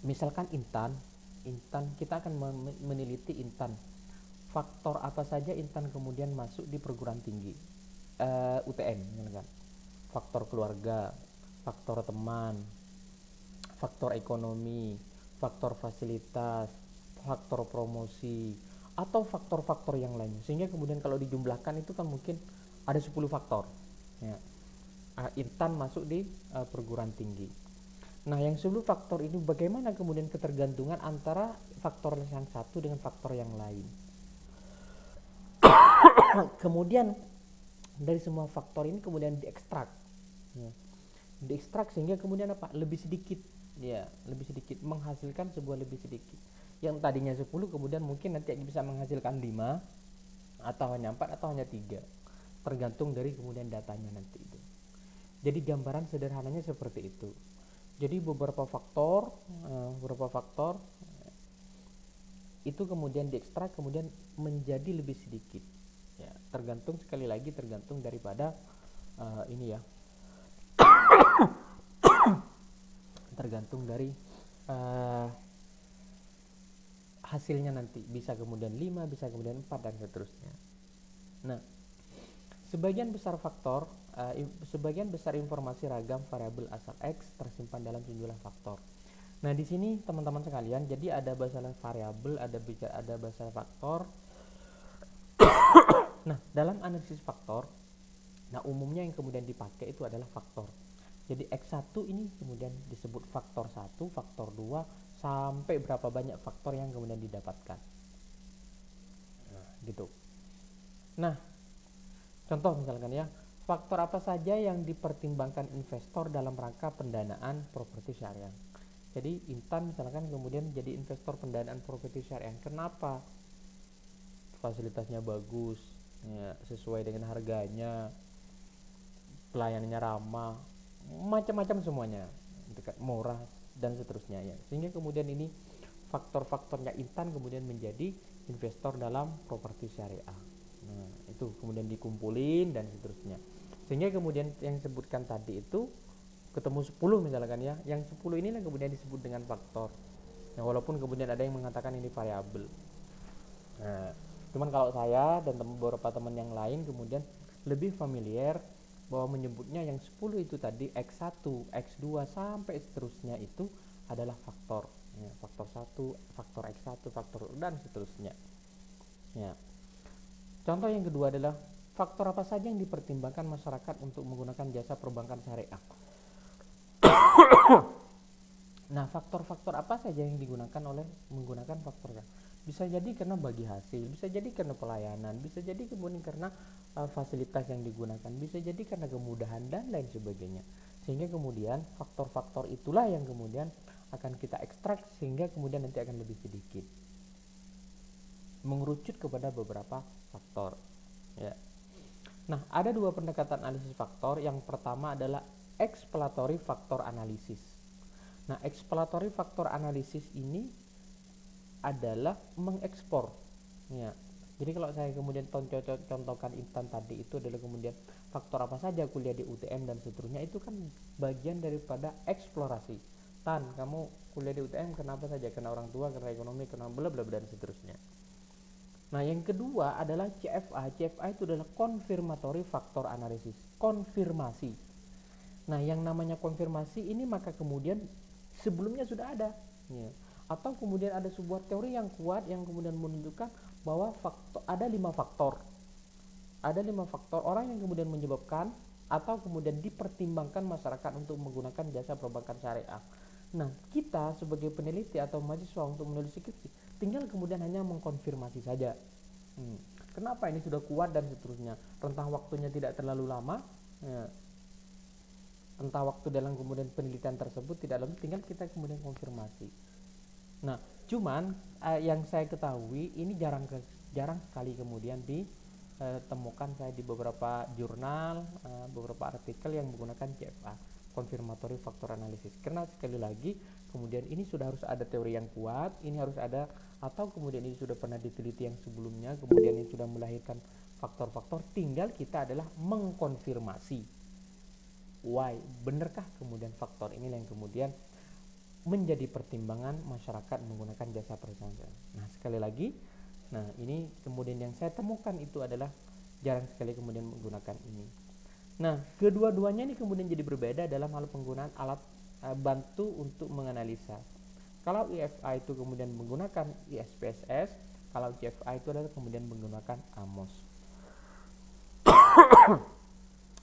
Misalkan intan kita akan meneliti intan. Faktor apa saja intan kemudian masuk di perguruan tinggi UTM, kan? Faktor keluarga, faktor teman, faktor ekonomi, faktor fasilitas, faktor promosi, atau faktor-faktor yang lainnya. Sehingga kemudian kalau dijumlahkan itu kan mungkin ada 10 faktor. Ya. Intan masuk di perguruan tinggi. Nah, yang 10 faktor ini bagaimana kemudian ketergantungan antara faktor yang satu dengan faktor yang lain. Kemudian dari semua faktor ini kemudian diekstrak. Ya. Diekstrak sehingga kemudian apa? Lebih sedikit. Ya, lebih sedikit menghasilkan sebuah lebih sedikit. Yang tadinya 10 kemudian mungkin nanti bisa menghasilkan 5 atau hanya 4 atau hanya 3. Tergantung dari kemudian datanya nanti itu. Jadi gambaran sederhananya seperti itu. Jadi beberapa faktor itu kemudian diekstrak kemudian menjadi lebih sedikit. Ya, tergantung sekali lagi tergantung daripada ini ya. Tergantung dari hasilnya nanti bisa kemudian 5, bisa kemudian 4 dan seterusnya. Nah, sebagian besar informasi ragam variabel asal X tersimpan dalam sejumlah faktor. Nah, di sini teman-teman sekalian, jadi ada masalah variabel, ada masalah faktor. Nah, dalam analisis faktor, nah umumnya yang kemudian dipakai itu adalah faktor. Jadi X1 ini kemudian disebut faktor 1, faktor 2, sampai berapa banyak faktor yang kemudian didapatkan. Nah, gitu. Nah, contoh misalkan ya, faktor apa saja yang dipertimbangkan investor dalam rangka pendanaan properti syariah. Jadi Intan misalkan kemudian jadi investor pendanaan properti syariah. Kenapa? Fasilitasnya bagus, ya, sesuai dengan harganya, pelayanannya ramah, macam-macam semuanya, dekat, murah dan seterusnya ya. Sehingga kemudian ini faktor-faktornya Intan kemudian menjadi investor dalam properti syariah. Nah, itu kemudian dikumpulin dan seterusnya. Sehingga kemudian yang disebutkan tadi itu ketemu 10 misalkan ya. Yang 10 inilah kemudian disebut dengan faktor. Nah, walaupun kemudian ada yang mengatakan ini variabel. Nah, cuman kalau saya dan beberapa teman yang lain kemudian lebih familiar bahwa menyebutnya yang 10 itu tadi X1, X2 sampai seterusnya itu adalah faktor. Ya, faktor 1, faktor X1, faktor dan seterusnya. Ya. Contoh yang kedua adalah faktor apa saja yang dipertimbangkan masyarakat untuk menggunakan jasa perbankan syariah. Nah, faktor-faktor apa saja yang digunakan oleh menggunakan faktor? Bisa jadi karena bagi hasil, bisa jadi karena pelayanan, bisa jadi kemudian karena fasilitas yang digunakan, bisa jadi karena kemudahan dan lain sebagainya. Sehingga kemudian faktor-faktor itulah yang kemudian akan kita ekstrak sehingga kemudian nanti akan lebih sedikit. Mengerucut kepada beberapa faktor. Ya. Nah, ada dua pendekatan analisis faktor. Yang pertama adalah exploratory faktor analisis. Nah, exploratory faktor analisis ini adalah mengekspor. Ya. Jadi kalau saya kemudian contohkan Intan tadi itu adalah kemudian faktor apa saja kuliah di UTM dan seterusnya, itu kan bagian daripada eksplorasi. Tan, kamu kuliah di UTM kenapa saja? Karena orang tua, karena ekonomi, karena bla bla dan seterusnya. Nah, yang kedua adalah CFA. CFA itu adalah confirmatory faktor analisis, konfirmasi. Nah, yang namanya konfirmasi ini maka kemudian sebelumnya sudah ada, ya. Atau kemudian ada sebuah teori yang kuat yang kemudian menunjukkan bahwa ada 5 faktor. Ada 5 faktor orang yang kemudian menyebabkan atau kemudian dipertimbangkan masyarakat untuk menggunakan jasa perbankan syariah. Nah, kita sebagai peneliti atau mahasiswa untuk menulis skripsi tinggal kemudian hanya mengkonfirmasi saja. Kenapa ini sudah kuat dan seterusnya. Rentang waktunya tidak terlalu lama. Ya. Rentang waktu dalam kemudian penelitian tersebut tidak lama, tinggal kita kemudian konfirmasi. Nah, cuman yang saya ketahui ini jarang sekali kemudian ditemukan saya di beberapa jurnal, beberapa artikel yang menggunakan CFA, confirmatory factor analysis. Karena sekali lagi kemudian ini sudah harus ada teori yang kuat, ini harus ada, atau kemudian ini sudah pernah diteliti yang sebelumnya, kemudian ini sudah melahirkan faktor-faktor, tinggal kita adalah mengkonfirmasi. Why? Benarkah kemudian faktor ini yang kemudian menjadi pertimbangan masyarakat menggunakan jasa perbankan. Nah, sekali lagi, nah ini kemudian yang saya temukan itu adalah jarang sekali kemudian menggunakan ini. Nah, kedua-duanya ini kemudian jadi berbeda dalam hal penggunaan alat bantu untuk menganalisa. Kalau IFA itu kemudian menggunakan ISPSS, kalau JFA itu adalah kemudian menggunakan AMOS.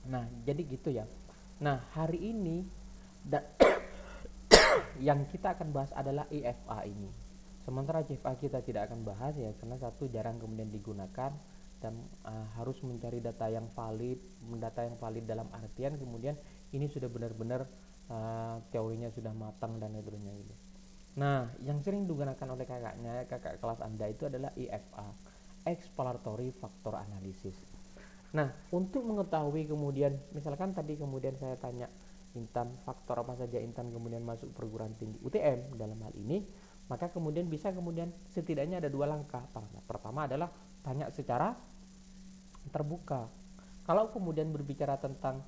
Nah, jadi gitu ya. Nah, hari ini yang kita akan bahas adalah IFA ini. Sementara JFA kita tidak akan bahas ya, karena satu jarang kemudian digunakan dan harus mencari data yang valid dalam artian kemudian ini sudah benar-benar teorinya sudah matang dan sebagainya gitu. Nah, yang sering digunakan oleh kakak kelas Anda itu adalah IFA, Exploratory Factor Analysis. Nah, untuk mengetahui kemudian, misalkan tadi kemudian saya tanya Intan, faktor apa saja Intan kemudian masuk perguruan tinggi UTM dalam hal ini, maka kemudian bisa kemudian setidaknya ada dua langkah. Pertama adalah tanya secara terbuka. Kalau kemudian berbicara tentang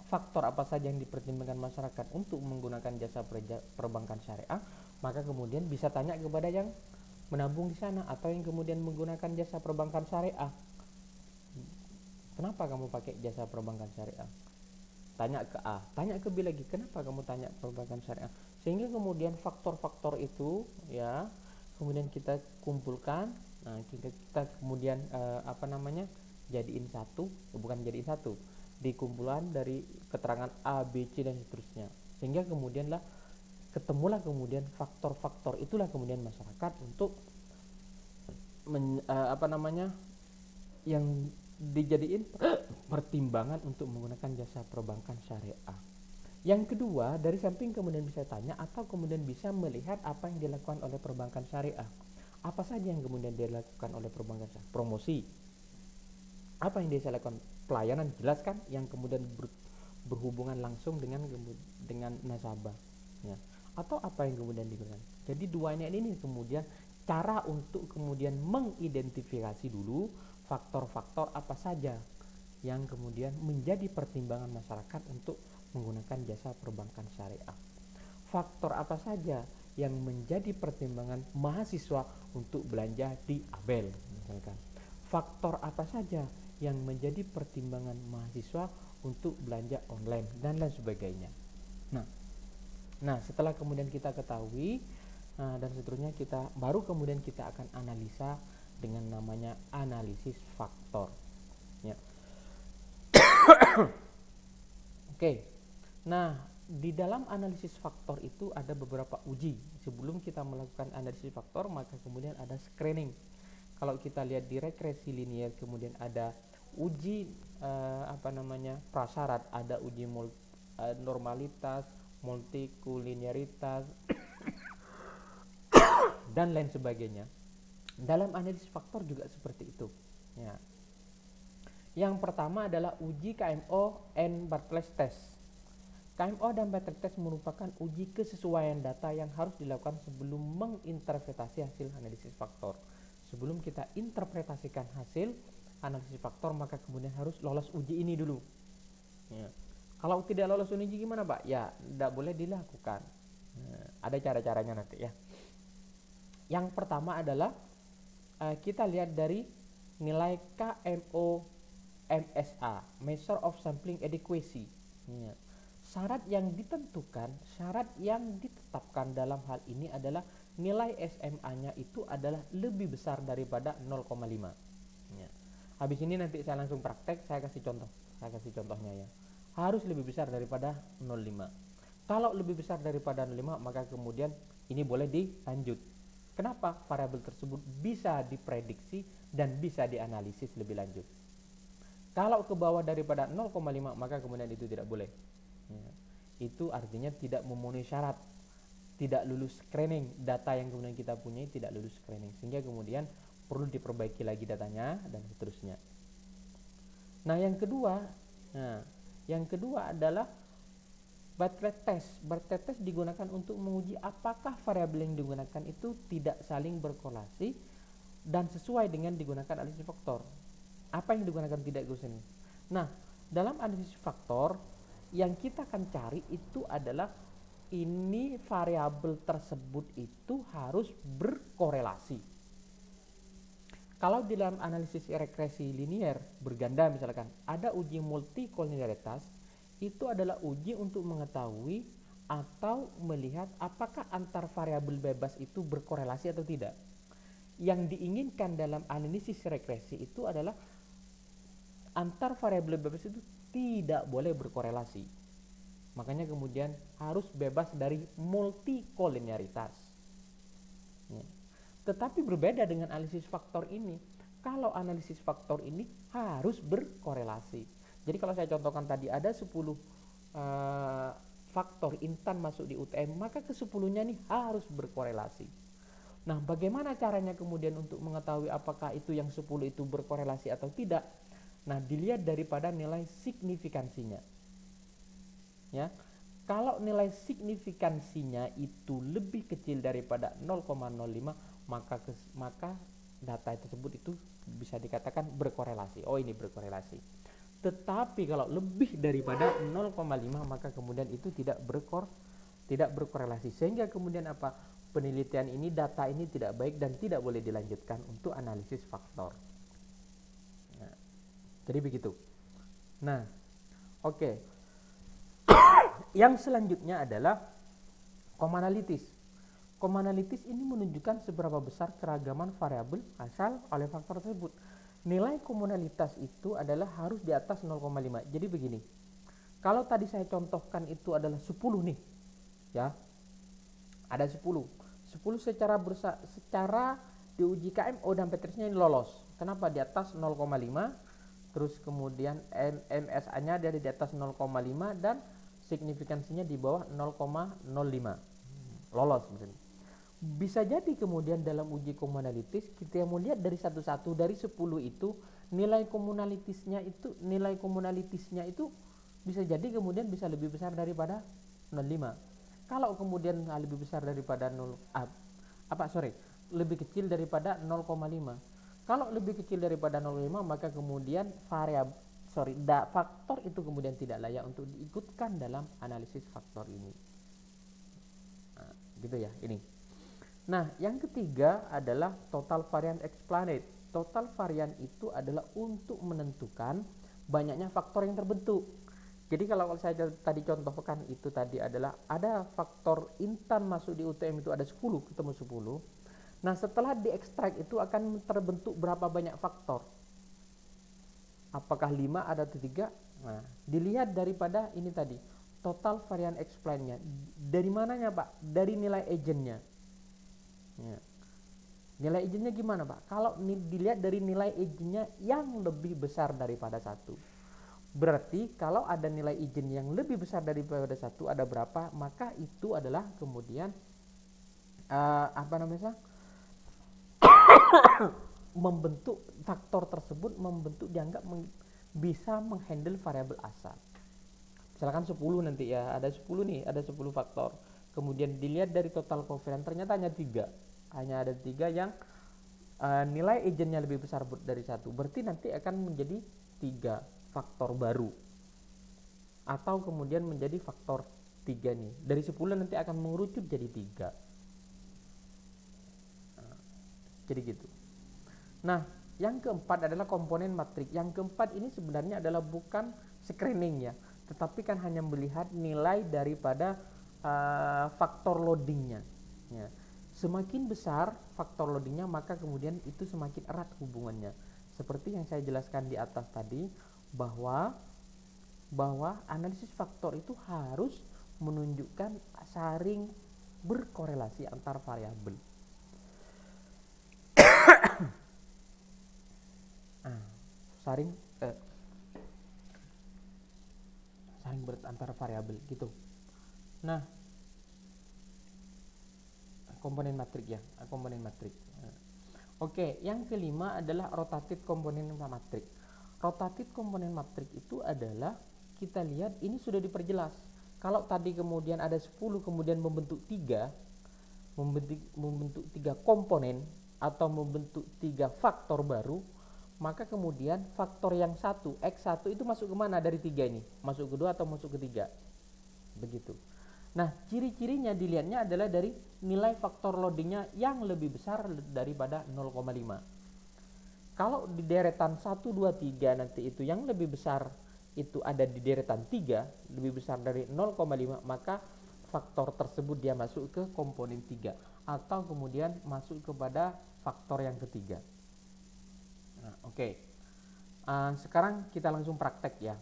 faktor apa saja yang dipertimbangkan masyarakat untuk menggunakan jasa perbankan syariah, maka kemudian bisa tanya kepada yang menabung di sana atau yang kemudian menggunakan jasa perbankan syariah. Kenapa kamu pakai jasa perbankan syariah? Tanya ke A, tanya ke B lagi, kenapa kamu tanya perbankan syariah? Sehingga kemudian faktor-faktor itu ya kemudian kita kumpulkan. Nah, kita kemudian jadiin satu, bukan jadiin satu, di kumpulan dari keterangan A, B, C dan seterusnya. Sehingga kemudianlah ketemulah kemudian faktor-faktor itulah kemudian masyarakat untuk yang dijadiin pertimbangan untuk menggunakan jasa perbankan syariah. Yang kedua, dari samping kemudian bisa tanya atau kemudian bisa melihat apa yang dilakukan oleh perbankan syariah. Apa saja yang kemudian dilakukan oleh perbankan syariah? Promosi. Apa yang dia lakukan? Pelayanan, jelas kan, yang kemudian berhubungan langsung dengan nasabah. Ya. Atau apa yang kemudian digunakan? Jadi duanya ini kemudian cara untuk kemudian mengidentifikasi dulu faktor-faktor apa saja yang kemudian menjadi pertimbangan masyarakat untuk menggunakan jasa perbankan syariah. Faktor apa saja yang menjadi pertimbangan mahasiswa untuk belanja di Abel misalkan. Faktor apa saja yang menjadi pertimbangan mahasiswa untuk belanja online dan lain sebagainya. Nah, setelah kemudian kita ketahui dan seterusnya, kita baru kemudian kita akan analisa dengan namanya analisis faktor. Ya. Oke. Nah, di dalam analisis faktor itu ada beberapa uji. Sebelum kita melakukan analisis faktor, maka kemudian ada screening. Kalau kita lihat di regresi linier, kemudian ada uji prasyarat, ada uji normalitas, multikulinearitas dan lain sebagainya. Dalam analisis faktor juga seperti itu. Ya. Yang pertama adalah uji KMO and Barclay test. KMO dan Barclay test merupakan uji kesesuaian data yang harus dilakukan sebelum menginterpretasi hasil analisis faktor. Sebelum kita interpretasikan hasil analisis faktor, maka kemudian harus lolos uji ini dulu. Ya. Kalau tidak lolos uji gimana, Pak? Ya, tidak boleh dilakukan. Ada cara-caranya nanti ya. Yang pertama adalah kita lihat dari nilai KMO MSA, Measure of Sampling Adequacy. Ya. Syarat yang ditetapkan dalam hal ini adalah nilai SMA-nya itu adalah lebih besar daripada 0,5. Ya. Habis ini nanti saya langsung praktek, saya kasih contohnya ya. Harus lebih besar daripada 0,5. Kalau lebih besar daripada 0,5, maka kemudian ini boleh dilanjut. Kenapa? Variabel tersebut bisa diprediksi dan bisa dianalisis lebih lanjut. Kalau ke bawah daripada 0,5, maka kemudian itu tidak boleh. Ya. Itu artinya tidak memenuhi syarat, tidak lulus screening. Data yang kemudian kita punya tidak lulus screening, sehingga kemudian perlu diperbaiki lagi datanya dan seterusnya. Nah, yang kedua adalah Barclay test. Barclay test digunakan untuk menguji apakah variabel yang digunakan itu tidak saling berkorelasi dan sesuai dengan digunakan analisis faktor. Apa yang digunakan tidak sesuai. Nah, dalam analisis faktor yang kita akan cari itu adalah ini variabel tersebut itu harus berkorelasi. Kalau di dalam analisis regresi linier berganda misalkan ada uji multikolinearitas, itu adalah uji untuk mengetahui atau melihat apakah antar variabel bebas itu berkorelasi atau tidak. Yang diinginkan dalam analisis regresi itu adalah antar variabel bebas itu tidak boleh berkorelasi. Makanya kemudian harus bebas dari multikolinearitas. Ya. Tetapi berbeda dengan analisis faktor ini. Kalau analisis faktor ini harus berkorelasi. Jadi kalau saya contohkan tadi ada 10 faktor intan masuk di UTM, maka ke-10-nya nih harus berkorelasi. Nah, bagaimana caranya kemudian untuk mengetahui apakah itu yang 10 itu berkorelasi atau tidak? Nah, dilihat daripada nilai signifikansinya. Ya. Kalau nilai signifikansinya itu lebih kecil daripada 0,05, maka data tersebut itu bisa dikatakan berkorelasi. Oh, ini berkorelasi. Tetapi kalau lebih daripada 0,5 maka kemudian itu tidak berkorelasi. Sehingga kemudian apa? Penelitian ini, data ini tidak baik dan tidak boleh dilanjutkan untuk analisis faktor. Nah, jadi begitu. Nah, oke. Yang selanjutnya adalah komanalitis. Komanalitis ini menunjukkan seberapa besar keragaman variabel asal oleh faktor tersebut. Nilai komunalitas itu adalah harus di atas 0,5. Jadi begini. Kalau tadi saya contohkan itu adalah 10 nih. Ya. Ada 10. 10 secara diuji KMO dan Petrisnya ini lolos. Kenapa? Di atas 0,5. Terus kemudian NSA-nya dari di atas 0,5 dan signifikansinya di bawah 0,05. Lolos misalnya. Bisa jadi kemudian dalam uji komunalitis kita mau lihat dari satu-satu dari 10 itu nilai komunalitisnya itu bisa jadi kemudian bisa lebih besar daripada 0,5. Kalau kemudian lebih besar daripada lebih kecil daripada 0,5. Kalau lebih kecil daripada 0,5 maka kemudian faktor itu kemudian tidak layak untuk diikutkan dalam analisis faktor ini. Nah, gitu ya, ini. Nah, yang ketiga adalah total varian explanate. Total varian itu adalah untuk menentukan banyaknya faktor yang terbentuk. Jadi kalau saya tadi contohkan itu tadi adalah ada faktor intan masuk di UTM itu ada 10, ketemu 10. Nah, setelah diekstrak itu akan terbentuk berapa banyak faktor? Apakah 5 ada atau 3? Nah, dilihat daripada ini tadi, total varian explain-nya. Dari mananya, Pak? Dari nilai agentnya. Ya. Nilai agentnya gimana, Pak? Kalau dilihat dari nilai agentnya yang lebih besar daripada 1. Berarti kalau ada nilai agent yang lebih besar daripada 1 ada berapa? Maka itu adalah kemudian membentuk faktor tersebut dianggap bisa menghandle variabel asal. Misalkan 10 nanti ya, ada 10 nih, ada 10 faktor. Kemudian dilihat dari total covariance ternyata hanya 3. Hanya ada 3 yang nilai agentnya lebih besar dari 1. Berarti nanti akan menjadi 3 faktor baru. Atau kemudian menjadi faktor 3 nih. Dari 10 nanti akan mengerucut jadi 3. Jadi gitu. Nah, yang keempat adalah komponen matrik. Yang keempat ini sebenarnya adalah bukan screening ya, tetapi kan hanya melihat nilai daripada faktor loadingnya. Ya. Semakin besar faktor loadingnya, maka kemudian itu semakin erat hubungannya. Seperti yang saya jelaskan di atas tadi, bahwa analisis faktor itu harus menunjukkan saring berkorelasi antar variabel. saring antar variabel gitu. Nah, komponen matrik ya, komponen matrik. Oke, yang kelima adalah rotatif komponen matrik. Rotatif komponen matrik itu adalah kita lihat ini sudah diperjelas. Kalau tadi kemudian ada 10 kemudian membentuk 3 komponen atau membentuk 3 faktor baru, maka kemudian faktor yang X1 itu masuk kemana dari 3 ini? Masuk ke 2 atau masuk ke 3? Begitu. Nah, ciri-cirinya dilihatnya adalah dari nilai faktor loadingnya yang lebih besar daripada 0,5. Kalau di deretan 1, 2, 3 nanti itu yang lebih besar itu ada di deretan 3, lebih besar dari 0,5, maka faktor tersebut dia masuk ke komponen 3 atau kemudian masuk kepada faktor yang ketiga. Nah, oke. Sekarang kita langsung praktek ya.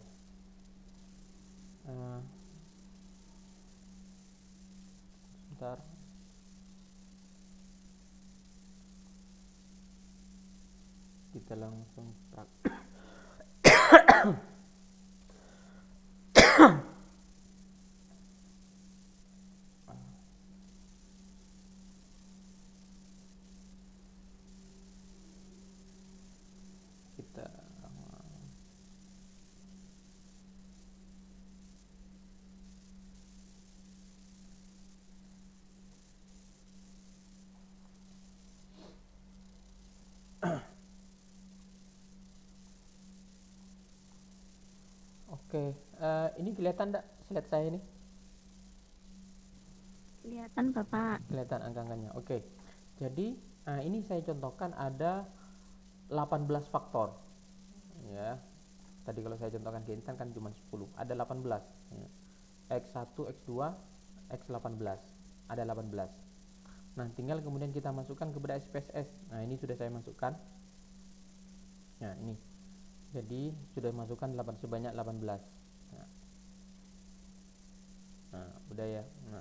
Sebentar. Kita langsung praktek. Kita Oke, ini kelihatan enggak slide saya ini? Kelihatan Bapak. Kelihatan angka-angkanya. Oke. Jadi, ini saya contohkan ada 18 faktor. Ya. Tadi kalau saya contohkan ke Intan kan cuma 10. Ada 18. Ya. X1, X2, X18. Ada 18. Nah, tinggal kemudian kita masukkan kepada SPSS. Nah, ini sudah saya masukkan. Nah, ini. Jadi, sudah masukkan sebanyak 18. Nah, udah ya. Nah,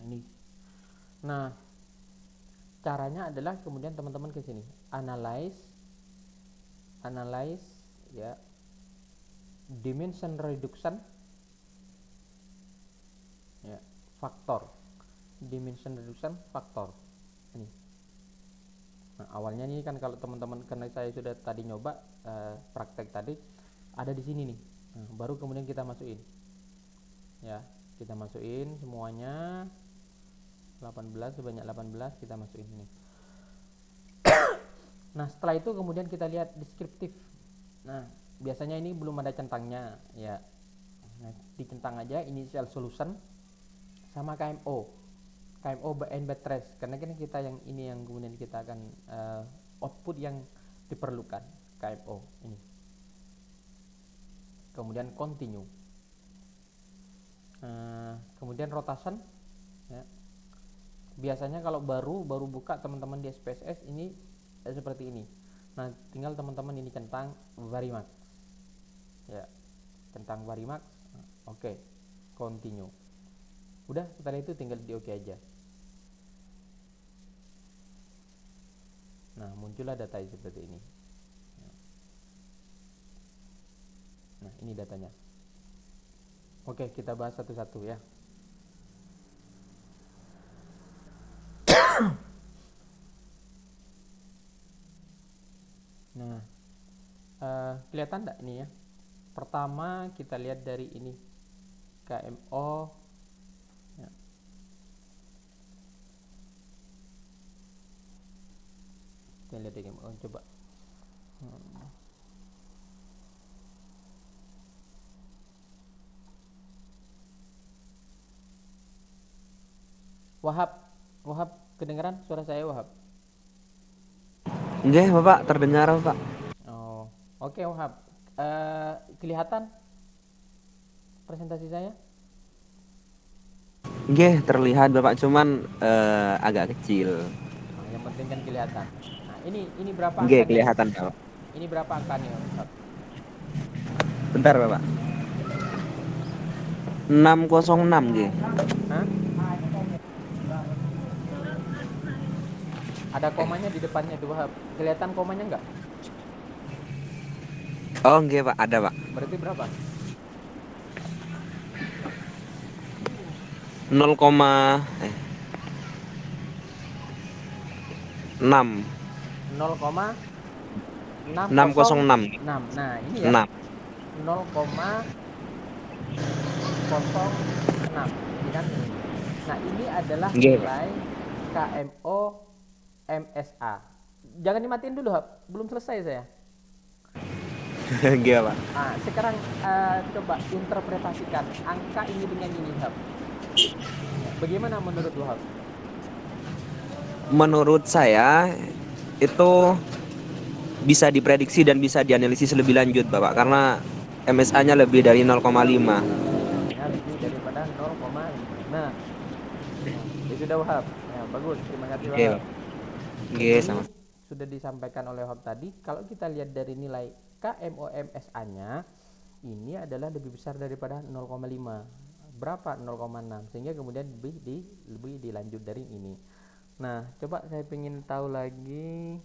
ini. Nah, caranya adalah kemudian teman-teman ke sini, analyze ya, dimension reduction ya, faktor, dimension reduction faktor ini. Nah, awalnya ini kan kalau teman-teman, karena saya sudah tadi nyoba praktek tadi ada di sini nih. Nah, baru kemudian kita masukin ya, kita masukin semuanya 18, sebanyak 18 kita masukin ini. Nah, setelah itu kemudian kita lihat deskriptif. Nah, biasanya ini belum ada centangnya ya. Nah, dicentang aja initial solution sama KMO. KMO and bed trace, karena kan kita yang ini yang kemudian kita akan output yang diperlukan, KMO ini. Kemudian continue. Kemudian rotation ya. Biasanya kalau baru buka teman-teman di SPSS ini seperti ini. Nah, tinggal teman-teman ini centang varimax ya, centang varimax. Oke, continue. Udah, setelah itu tinggal di oke aja. Nah, muncullah data seperti ini. Nah, ini datanya. Oke, kita bahas satu-satu ya. Nah, kelihatan enggak nih ya? Pertama kita lihat dari ini KMO ya. Kita lihat di KMO, coba. Wahab, kedengaran suara saya Wahab? Nggih, Bapak, terdengar, Bapak. Oh, oke Wahab. Kelihatan presentasi saya? Nggih, terlihat, Bapak, cuman agak kecil. Nah, yang penting kan kelihatan. Nah, ini berapa Nggih, angkanya ini? kelihatan, Bapak. Ini berapa angkanya Wahab? Bentar, Bapak. 606, nggih. Hah? Ada komanya di depannya tuh Wahab. Kelihatan komanya enggak? Oh, nggih, Pak, ada, Pak. Berarti berapa? 0, 0,606. 606. Nah, ini ya. 6. 0,06, ini kan ini. Nah, ini adalah Nggih, Pak. nilai KMO MSA. Jangan dimatiin dulu, Hap. Belum selesai saya. Nggih, Pak. Sekarang coba interpretasikan angka ini dengan ini, Hap. Ya, bagaimana menurut lu, Hap? Menurut saya itu bisa diprediksi dan bisa dianalisis lebih lanjut, Bapak, karena MSA-nya lebih dari 0,5. MSA-nya lebih daripada 0,5. Nah, ya sudah, Wahab. Ya, bagus. Terima kasih, Oke, Wahab. Pak. Nggih, Jadi sama. sudah disampaikan oleh Wahab tadi, kalau kita lihat dari nilai KMOMSA-nya, ini adalah lebih besar daripada 0,5. Berapa? 0,6. Sehingga kemudian lebih dilanjut dari ini. Nah, coba saya ingin tahu lagi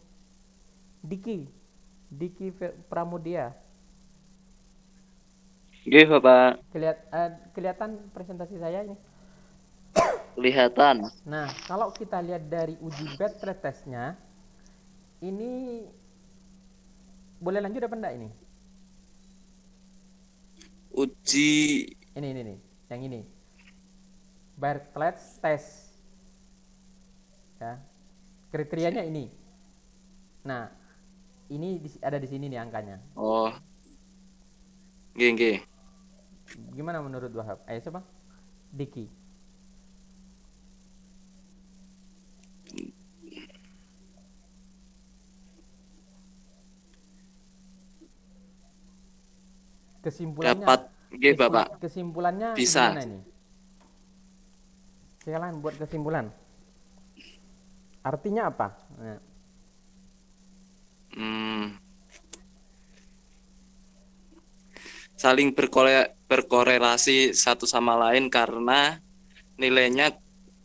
Diki. Pramudia. Nggih, Bapak. Kelihatan presentasi saya ini. Kelihatan. Nah, kalau kita lihat dari uji bed pretestnya, ini boleh lanjut apa enggak ini? Uji Ini nih, yang ini. Bartlett test. Ya. Kriterianya ini. Nah, ini ada di sini nih angkanya. Oh, nggih. Gimana menurut Wahab? Ayo siapa? Diki. Kesimpulannya, Dapat nggih, Bapak. kesimpulannya Bisa. gimana ini? Silakan buat kesimpulan. Artinya apa? Nah, Hmm, saling berkorelasi satu sama lain karena nilainya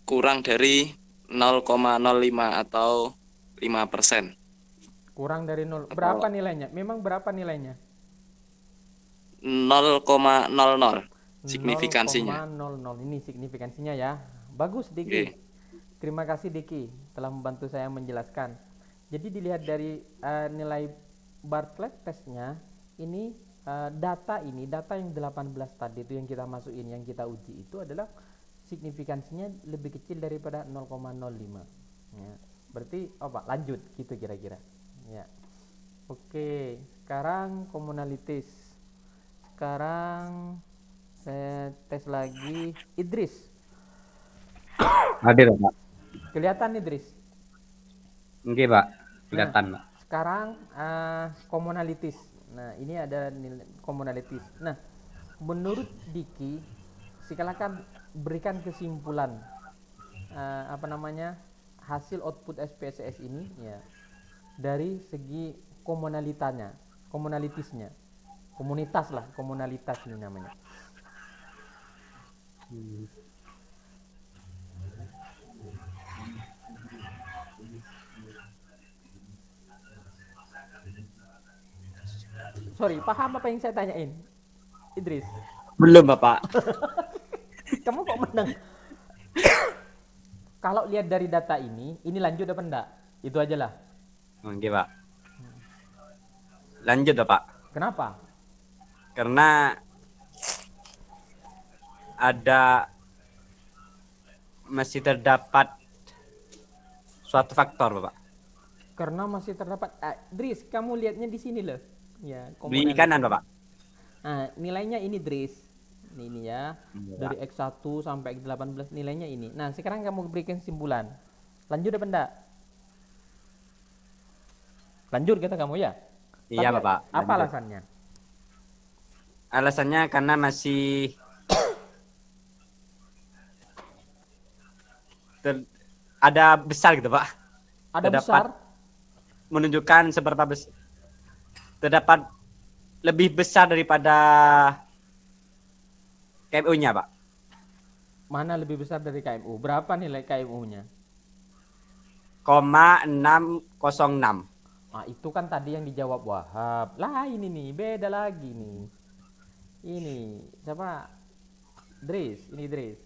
kurang dari 0,05 atau 5%. kurang dari 0. Atau Berapa nilainya? Memang berapa nilainya? 0,00 signifikansinya. 0,00. Ini signifikansinya ya. Bagus, Diki. Nggih. Terima kasih, Diki, telah membantu saya menjelaskan. Jadi dilihat dari nilai Bartlett testnya, ini data yang 18 tadi itu yang kita masukin, yang kita uji itu adalah signifikansinya lebih kecil daripada 0,05. Ya. Berarti apa? Lanjut gitu kira-kira. Ya. Oke, sekarang komunalitis. Sekarang saya tes lagi Idris. Hadir, Pak. Kelihatan Idris. Oke, Pak. Nah, Kelihatan, Pak. sekarang komunalitis. Nah, ini ada nilai komunalitis. Nah, menurut Diki, silakan berikan kesimpulan apa namanya hasil output SPSS ini ya dari segi komunalitisnya, komunitas lah, komunalitas ini namanya. Sorry, paham apa yang saya tanyain, Idris? Belum, Bapak. Kamu kok menang? Kalau lihat dari data ini lanjut apa enggak? Itu aja lah. Oke, Pak. Lanjut, Bapak. Kenapa? Karena masih terdapat suatu faktor, Bapak. Karena masih terdapat Dris, kamu lihatnya di sini loh. Ya, Di kanan, Bapak. Nah, nilainya ini Dris. Ini ya. Iya, Dari Pak. X1 sampai X18 nilainya ini. Nah, sekarang kamu berikan kesimpulan. Lanjut apa enggak? Lanjut kata kamu ya? Iya, Tapi Bapak. apa Lanjut. alasannya? Alasannya karena masih ada besar gitu, Pak. Ada Terdapat besar? menunjukkan seberapa besar. Terdapat lebih besar daripada KMU-nya, Pak. Mana lebih besar dari KMU? Berapa nilai KMU-nya? 0,606. Itu kan tadi yang dijawab Wahab. Lah ini nih, beda lagi nih. Ini siapa? Dris, ini Dris.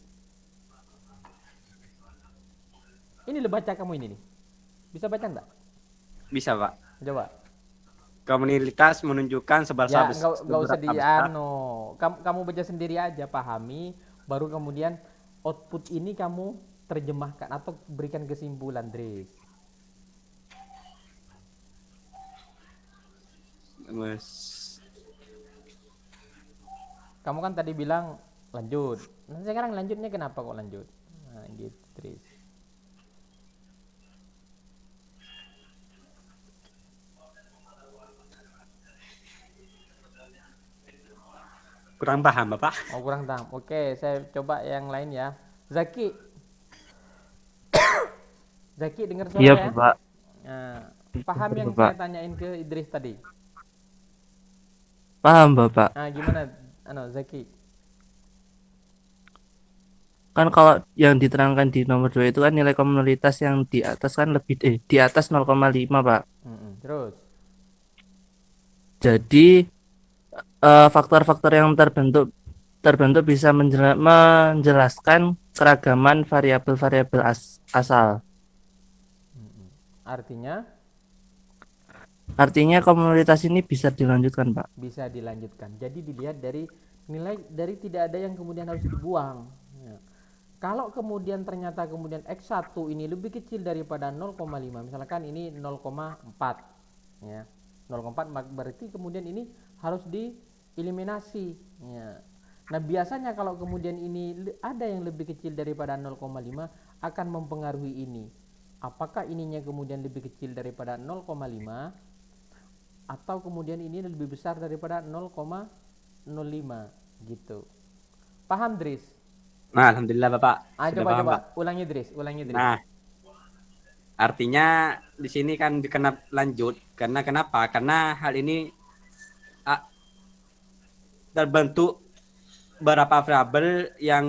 Ini lo baca kamu ini nih. Bisa baca enggak? Bisa, Pak. Coba. Komunitas menunjukkan Ya, nggak usah seberapa di besar. kamu baca sendiri aja, pahami, baru kemudian output ini kamu terjemahkan atau berikan kesimpulan, Dris. Mas- Kamu kan tadi bilang lanjut. Nah, sekarang lanjutnya kenapa kok lanjut? Nah, gitu, Tris. Kurang paham, Bapak. Oh, kurang tahu. Oke, saya coba yang lain ya. Zaki, Zaki dengar suara Iya, saya? Bapak. Nah, paham yang Bapak. saya tanyain ke Idris tadi? Paham, Bapak. Nah, gimana, Zaki? Kan kalau yang diterangkan di nomor 2 itu kan nilai komunitas yang di atas kan lebih di atas 0,5, Pak. Terus? Jadi faktor-faktor yang terbentuk bisa menjelaskan keragaman variabel-variabel asal. Artinya Artinya komunitas ini bisa dilanjutkan, Pak. bisa dilanjutkan. Jadi dilihat dari nilai, dari tidak ada yang kemudian harus dibuang. Ya. Kalau kemudian ternyata kemudian X1 ini lebih kecil daripada 0,5, misalkan ini 0,4 ya. 0,4 berarti kemudian ini harus dieliminasi ya. Nah, biasanya kalau kemudian ini ada yang lebih kecil daripada 0,5 akan mempengaruhi ini. Apakah ininya kemudian lebih kecil daripada 0,5 atau kemudian ini lebih besar daripada 0,05 gitu. Paham, Dris? Nah, alhamdulillah Bapak sudah paham, Coba Pak. ulangi, Dris. Nah, artinya di sini kan dikenap lanjut karena kenapa? Karena hal ini ah, terbentuk beberapa variabel yang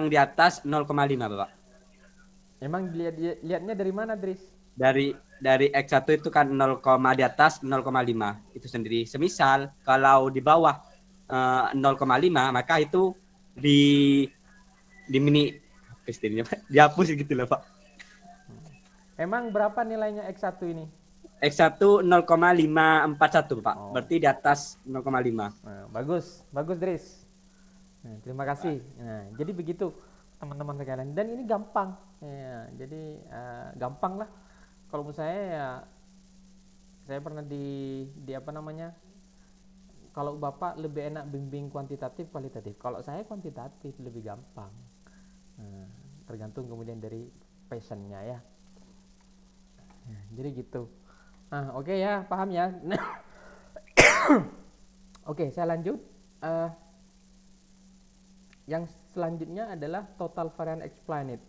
di atas 0,5, Bapak. Emang lihatnya dari mana, Dris? Dari X1 itu kan 0, di atas 0,5 itu sendiri. Semisal kalau di bawah 0,5 maka itu di mini istilahnya dihapus gitu loh, Pak. Emang berapa nilainya X1 ini? X1 0,541, Pak. Oh. Berarti di atas 0,5. Nah, bagus Dris. Nah, terima kasih. Nah, jadi begitu teman-teman sekalian. Dan ini gampang. Ya, jadi gampang lah. Kalau menurut saya ya, saya pernah di apa namanya? Kalau Bapak lebih enak bimbing kuantitatif kualitatif. Kalau saya kuantitatif lebih gampang. Nah, tergantung kemudian dari passionnya ya. Nah, jadi gitu. Oke ya, paham ya. Oke, saya lanjut. Yang selanjutnya adalah total varian explained.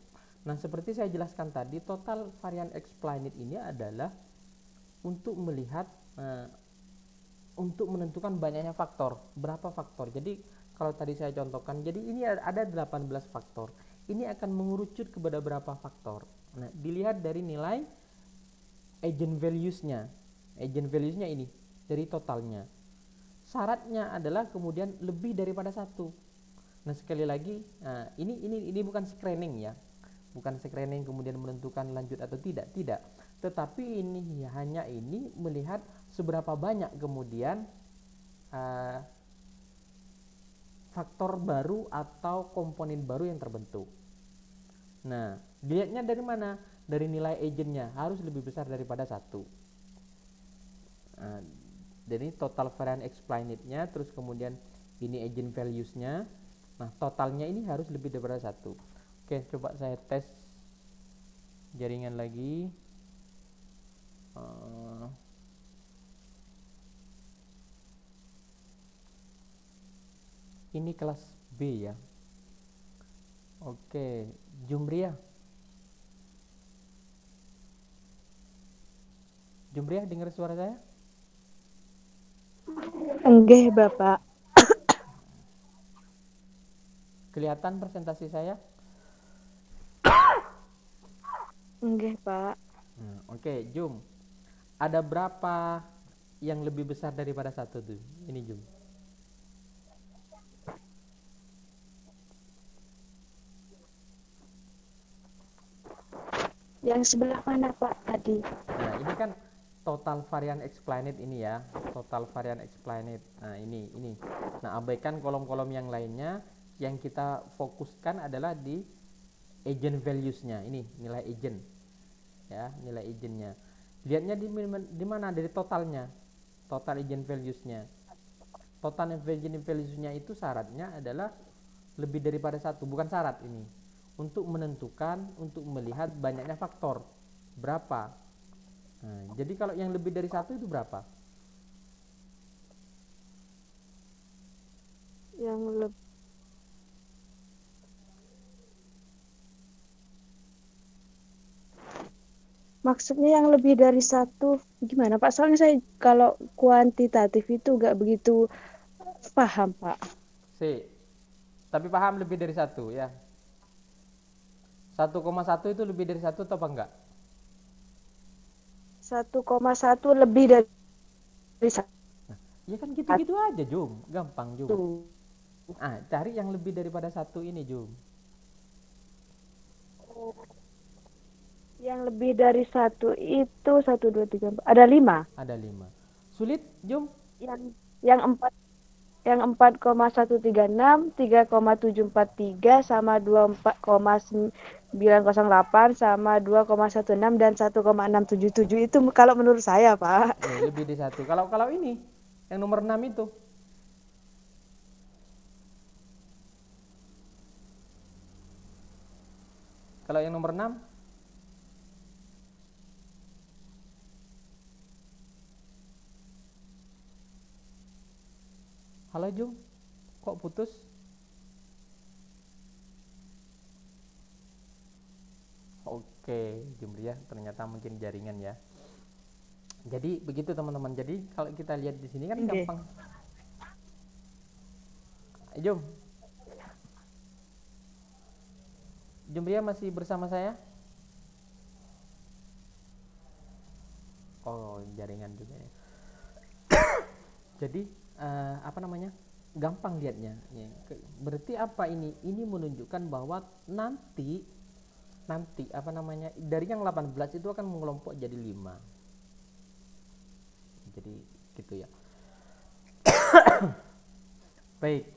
Nah, seperti saya jelaskan tadi, total varian explained ini adalah untuk melihat untuk menentukan banyaknya faktor. Berapa faktor? Jadi kalau tadi saya contohkan, jadi ini ada 18 faktor. Ini akan mengerucut kepada berapa faktor. Nah, dilihat dari nilai agent values-nya. Agent values-nya ini dari totalnya. Syaratnya adalah kemudian lebih daripada satu. Nah, sekali lagi, ini bukan screening ya. Bukan screening kemudian menentukan lanjut atau tidak, tetapi ini hanya ini melihat seberapa banyak kemudian faktor baru atau komponen baru yang terbentuk. Nah, dilihatnya dari mana? Dari nilai agentnya harus lebih besar daripada satu. Jadi total varian explained-nya, terus kemudian ini agent values-nya. Nah, totalnya ini harus lebih daripada satu. Oke, coba saya tes jaringan lagi. Ini kelas B ya. Oke, Jumriah. Jumriah dengar suara saya? Enggak, Bapak. Kelihatan presentasi saya? Enggak, Pak. Oke, Jum. Ada berapa yang lebih besar daripada satu tuh? Ini, Jum. Yang sebelah mana, Pak, tadi? Nah, ini kan total varian explained ini ya, total varian explained. Nah, ini. Nah, abaikan kolom-kolom yang lainnya, yang kita fokuskan adalah di agent values-nya. Ini nilai agent. Ya, nilai agentnya. Lihatnya di mana? Dari totalnya. Total agent values-nya. Total agent values-nya itu syaratnya adalah lebih daripada satu, bukan syarat ini. Untuk menentukan, untuk melihat banyaknya faktor. Berapa? Nah, jadi kalau yang lebih dari satu itu berapa? Yang lebih Maksudnya yang lebih dari satu gimana Pak? Soalnya saya kalau kuantitatif itu nggak begitu paham Pak. C. Tapi paham lebih dari satu ya. 1,1 itu lebih dari satu atau apa enggak? 1,1 lebih dari satu. Ya kan gitu-gitu aja Jum, gampang Jum. Cari yang lebih daripada satu ini Jum. Yang lebih dari satu itu 1, 2, 3, 4. Ada 5. Ada 5. Sulit Jum? Yang 4 yang 4,136, 3,743 sama 24,908 sama 2,16 dan 1,677 itu kalau menurut saya Pak. Lebih dari satu. Kalau ini yang nomor 6 itu. Kalau yang nomor 6 halo Jum, kok putus? Oke, Jumria, ternyata mungkin jaringan ya. Jadi begitu teman-teman. Jadi kalau kita lihat di sini kan gampang. Jum, Jumria masih bersama saya? Oh, jaringan juga ya. Jadi apa namanya? Gampang lihatnya. Berarti apa ini? Ini menunjukkan bahwa nanti apa namanya? Dari yang 18 itu akan mengelompok jadi 5. Jadi gitu ya. Baik.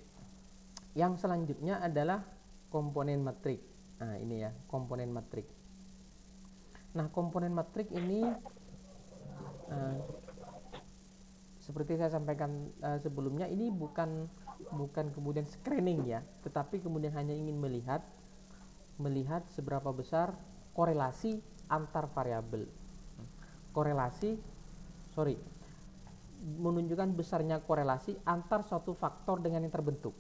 Yang selanjutnya adalah komponen matrik. Nah, ini ya, komponen matrik. Nah, komponen matrik ini seperti saya sampaikan sebelumnya, ini bukan kemudian screening ya, tetapi kemudian hanya ingin melihat seberapa besar korelasi antar variabel. Menunjukkan besarnya korelasi antar suatu faktor dengan yang terbentuk.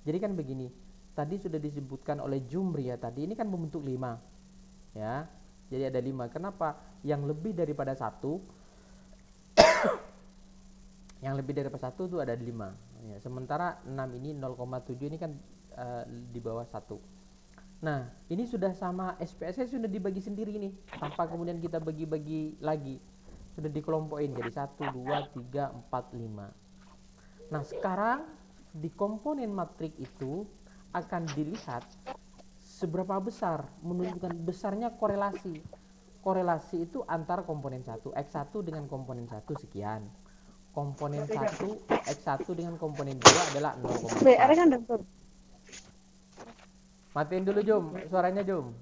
Jadi kan begini, tadi sudah disebutkan oleh Jumria tadi, ini kan membentuk 5 ya. Jadi ada 5. Kenapa? Yang lebih daripada 1 yang lebih daripada 1 itu ada 5 ya. Sementara 6 ini 0,7 ini kan di bawah 1. Nah, ini sudah sama SPSS, sudah dibagi sendiri nih, tanpa kemudian kita bagi-bagi lagi. Sudah dikelompokin jadi 1, 2, 3, 4, 5. Nah, sekarang di komponen matrik itu akan dilihat seberapa besar, menunjukkan besarnya korelasi. Korelasi itu antar komponen 1, X1 dengan komponen 1 sekian. Komponen 1 X1 dengan komponen 2 adalah 0,4. Matiin dulu Jum, suaranya Jum.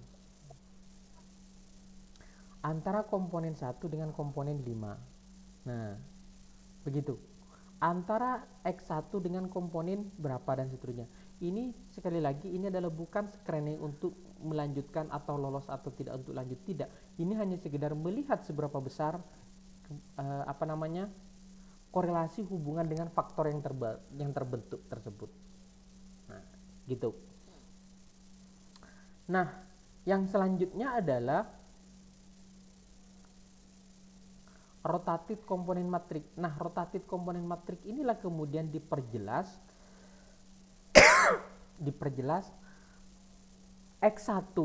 Antara komponen 1 dengan komponen 5. Nah, begitu. Antara X1 dengan komponen berapa dan seterusnya. Ini sekali lagi, ini adalah bukan screening untuk melanjutkan atau lolos atau tidak untuk lanjut, tidak. Ini hanya sekedar melihat seberapa besar korelasi hubungan dengan faktor yang terbentuk tersebut. Nah, gitu. Nah, yang selanjutnya adalah rotatif komponen matrik. Nah, rotatif komponen matrik inilah kemudian diperjelas X1,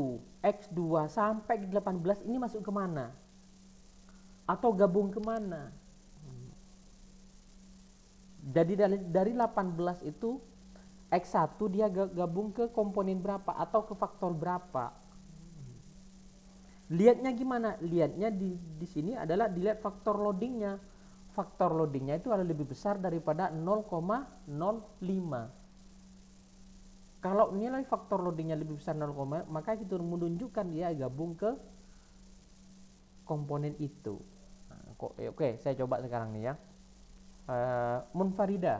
X2 sampai 18 ini masuk kemana? Atau gabung kemana? Jadi dari 18 itu X1 dia gabung ke komponen berapa atau ke faktor berapa. Lihatnya gimana? Lihatnya di sini adalah dilihat faktor loadingnya. Faktor loadingnya itu adalah lebih besar daripada 0,05. Kalau nilai faktor loadingnya lebih besar 0, maka itu menunjukkan dia gabung ke komponen itu. Nah, oke, saya coba sekarang nih ya. Munfarida.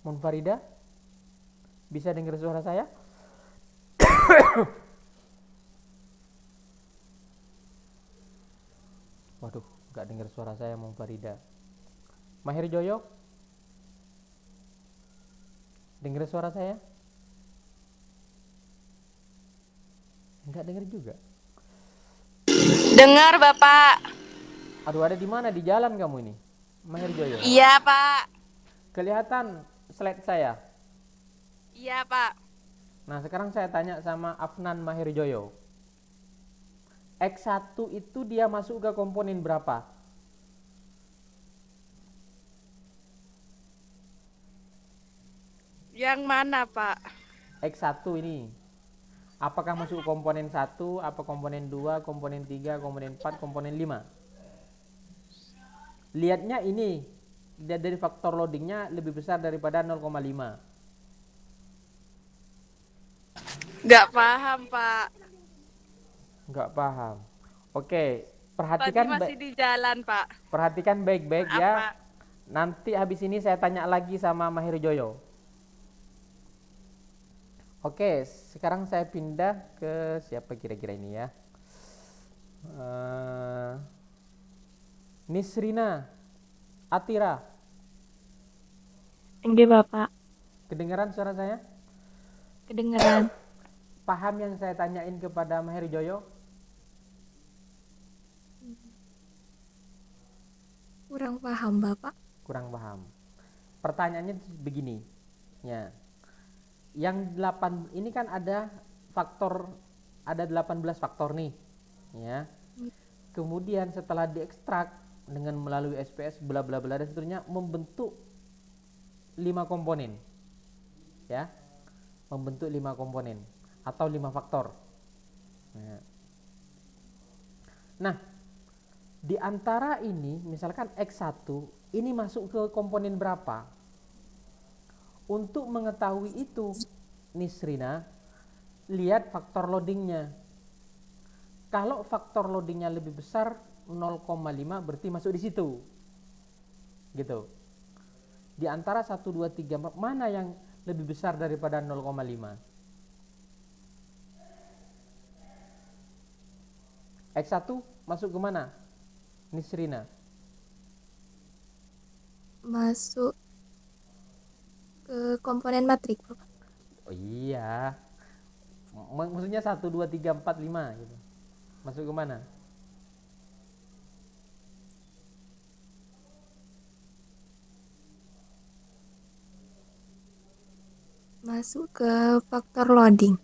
Munfarida, bisa dengar suara saya? Waduh, nggak dengar suara saya Munfarida. Mahir Joyo, dengar suara saya? Nggak dengar juga. Dengar, Bapak. Aduh, ada di mana? Di jalan kamu ini, Mahir Joyo? Iya, Pak. Kelihatan slide saya. Iya, Pak. Nah, sekarang saya tanya sama Afnan Mahir Joyo. X1 itu dia masuk ke komponen berapa? Yang mana, Pak? X1 ini. Apakah masuk komponen 1, apa komponen 2, komponen 3, komponen 4, komponen 5? Lihatnya ini, dari faktor loadingnya lebih besar daripada 0,5. Nggak paham, Pak. Nggak paham. Oke, Tadi masih di jalan, Pak. perhatikan baik-baik Maaf, ya. Pak. Nanti habis ini saya tanya lagi sama Mahir Joyo. Oke, sekarang saya pindah ke siapa kira-kira ini ya. Nisrina Atira. Enggak, Bapak. Kedengaran suara saya? Kedengeran. Paham yang saya tanyain kepada Mahir Joyo? Kurang paham, Bapak. Kurang paham. Pertanyaannya begini. Ya. Yang 8 ini kan ada 18 faktor nih. Ya. Kemudian setelah diekstrak dengan melalui SPS bla bla bla dan seterusnya membentuk 5 komponen. Ya. Membentuk 5 komponen atau 5 faktor. Nah, di antara ini misalkan X1 ini masuk ke komponen berapa? Untuk mengetahui itu, Nisrina, lihat faktor loadingnya. Kalau faktor loadingnya lebih besar 0,5 berarti masuk di situ. Gitu. Di antara 1, 2, 3, mana yang lebih besar daripada 0,5? X1 masuk ke mana? Nisrina. Masuk ke komponen matrik, Bapak. Oh iya. Maksudnya 1, 2, 3, 4, 5 gitu. Masuk ke mana? Masuk ke faktor loading.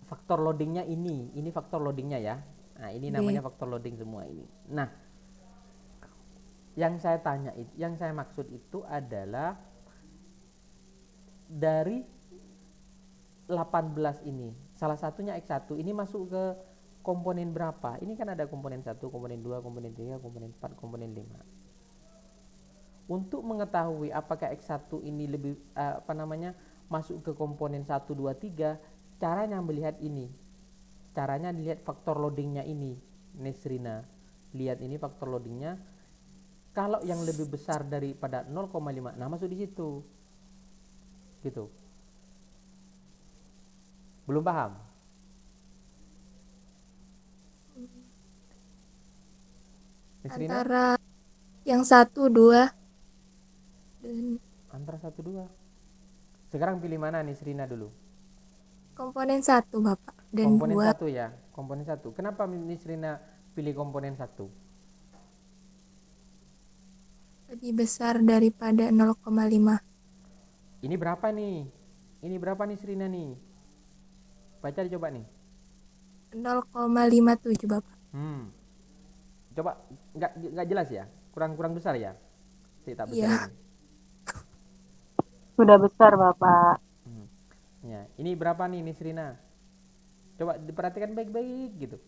Faktor loadingnya ini faktor loadingnya ya. Nah ini namanya faktor loading semua ini. Nah, yang saya tanya, yang saya maksud itu adalah dari 18 ini, salah satunya X1 ini masuk ke komponen berapa? Ini kan ada komponen 1, komponen 2, komponen 3, komponen 4, komponen 5. Untuk mengetahui apakah X1 ini lebih masuk ke komponen 1, 2, 3, caranya melihat ini. Caranya dilihat faktor loadingnya ini, Nesrina. Lihat ini faktor loadingnya. Kalau yang lebih besar daripada 0,5, nah masuk di situ. Gitu. Belum paham? Nesrina? Antara yang 1, 2 dan Antara 1, 2. Sekarang pilih mana Nesrina dulu? komponen 1, Bapak. Dan Komponen 2 1 ya, komponen 1. Kenapa Nisrina pilih komponen 1? lebih besar daripada 0,5. Ini berapa nih? Ini berapa nih Srina nih? Baca coba nih. 0,57, Bapak. Coba nggak jelas ya? Kurang besar ya? Saya tak besar Iya. ini. Sudah besar, Bapak. Ya, ini berapa nih Nisrina? Coba diperhatikan baik-baik gitu.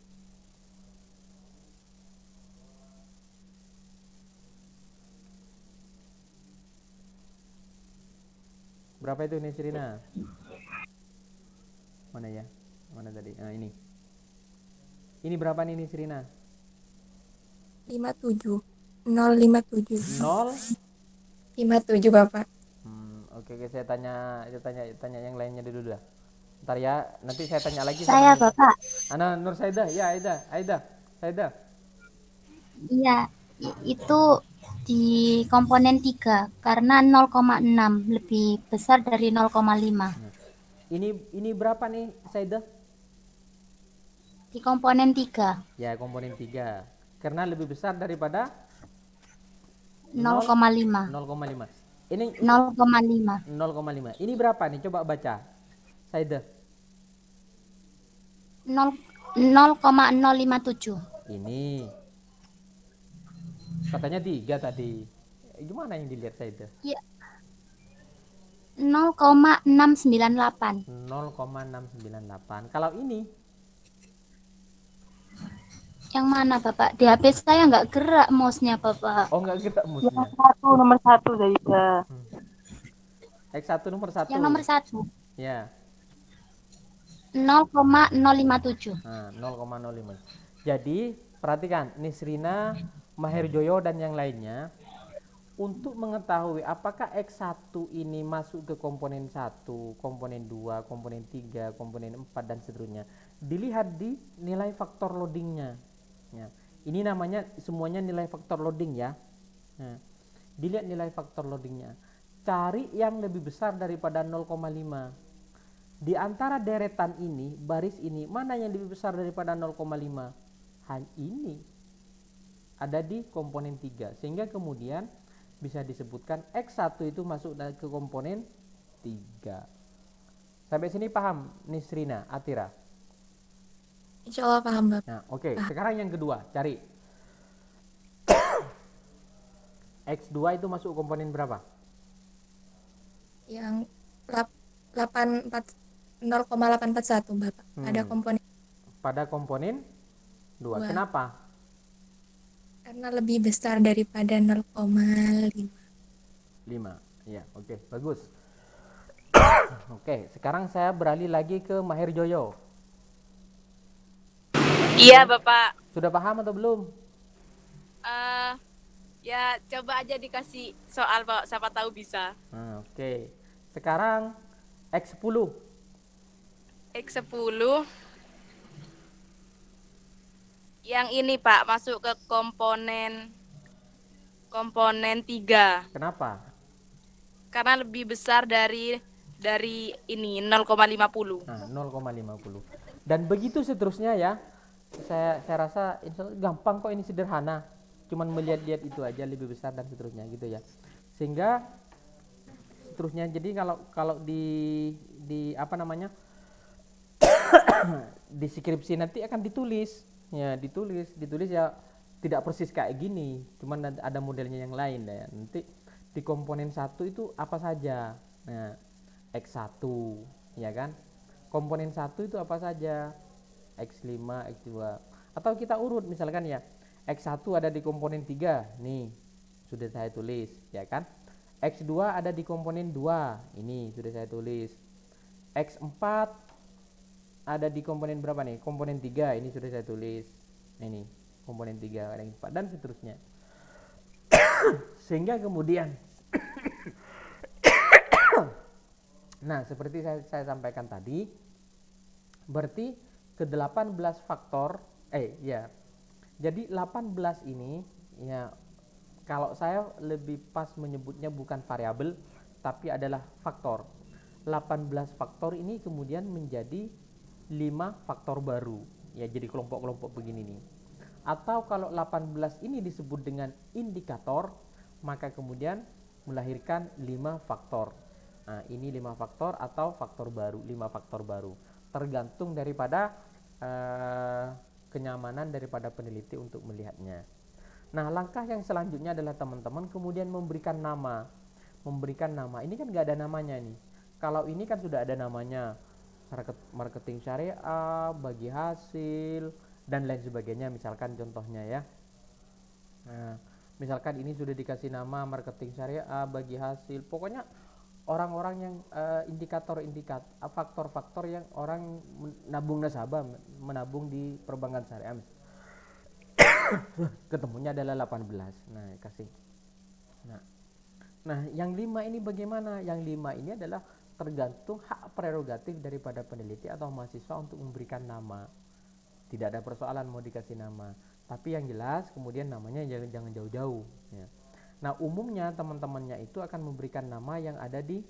Berapa itu Nisrina? Mana ya? Mana tadi? Nah, ini. Ini berapa nih Nisrina? 57. 057. 57, Bapak. Oke, saya tanya yang lainnya dulu dah. Ntar ya, nanti saya tanya lagi Saya, sama Bapak. Nur Saida. Ya, Saida. Iya, itu di komponen 3 karena 0,6 lebih besar dari 0,5. Ini berapa nih Saida? Di komponen 3. Ya, komponen 3. Karena lebih besar daripada 0,5. 0,5. Ini 0,5. 0,5. Ini berapa nih? Coba baca. Saida. 0,057. Ini. Katanya 3 tadi. Gimana yang dilihat Saida? Iya. 0,698. 0,698. Kalau ini? Yang mana, Bapak? Di HP saya nggak gerak mouse-nya, Bapak. Oh, nggak gerak mouse-nya. Nomor satu Saida. X1 nomor 1. Yang nomor 1. Ya. 0,057. Nah, 0,05. Jadi, perhatikan Nisrina, Maher Joyo dan yang lainnya, untuk mengetahui apakah X1 ini masuk ke komponen 1, komponen 2, komponen 3, komponen 4 dan seterusnya, dilihat di nilai faktor loadingnya. Ya. Ini namanya semuanya nilai faktor loading ya. Nah, dilihat nilai faktor loadingnya. Cari yang lebih besar daripada 0,5. Di antara deretan ini, baris ini, mana yang lebih besar daripada 0,5? Hanya ini. Ada di komponen 3. Sehingga kemudian bisa disebutkan X1 itu masuk ke komponen 3. Sampai sini paham Nisrina, Atira? Insya Allah paham, Bapak. Nah, oke. Sekarang yang kedua, cari. X2 itu masuk komponen berapa? Yang 0,841, Bapak. Pada komponen 2. Kenapa? Karena lebih besar daripada 0,5. 5. Ya, oke, bagus. Oke, sekarang saya beralih lagi ke Maher Joyo. Iya, Bapak. Sudah paham atau belum? Ya, coba aja dikasih soal, Pak. Siapa tahu bisa. Oke. Sekarang X10. X10 yang ini, Pak, masuk ke komponen 3. Kenapa? Karena lebih besar dari ini 0,50. Nah, 0,50. Dan begitu seterusnya ya. Saya rasa insya Allah gampang kok, ini sederhana. Cuman melihat-lihat itu aja, lebih besar dan seterusnya gitu ya. Sehingga seterusnya, jadi kalau di apa namanya? Di skripsi nanti akan ditulis ya, ditulis ya, tidak persis kayak gini, cuman ada modelnya yang lain ya. Nanti di komponen 1 itu apa saja. Nah, X1 ya kan, komponen 1 itu apa saja, X5, X2, atau kita urut misalkan ya, X1 ada di komponen 3 nih, sudah saya tulis ya kan. X2 ada di komponen 2, ini sudah saya tulis. X4 ada di komponen berapa nih? Komponen 3, ini sudah saya tulis. Ini komponen 3 ada yang 4 dan seterusnya. Sehingga kemudian nah, seperti saya sampaikan tadi, berarti ke 18 faktor jadi 18 ini ya, kalau saya lebih pas menyebutnya bukan variabel tapi adalah faktor. 18 faktor ini kemudian menjadi 5 faktor baru ya, jadi kelompok-kelompok begini nih. Atau kalau 18 ini disebut dengan indikator, maka kemudian melahirkan 5 faktor. Nah, ini 5 faktor atau faktor baru, 5 faktor baru, tergantung daripada kenyamanan daripada peneliti untuk melihatnya. Nah, langkah yang selanjutnya adalah teman-teman kemudian memberikan nama. memberikan nama. Ini kan nggak ada namanya nih. Kalau ini kan sudah ada namanya, marketing syariah, bagi hasil, dan lain sebagainya, misalkan contohnya ya. Nah, misalkan ini sudah dikasih nama marketing syariah, bagi hasil, pokoknya orang-orang yang faktor-faktor yang orang menabung nasabah, menabung di perbankan syariah, ketemunya adalah 18. Nah, kasih. Nah, yang 5 ini bagaimana? Yang 5 ini adalah tergantung hak prerogatif daripada peneliti atau mahasiswa untuk memberikan nama. Tidak ada persoalan mau dikasih nama, tapi yang jelas kemudian namanya jangan jauh-jauh ya. Nah, umumnya teman-temannya itu akan memberikan nama yang ada di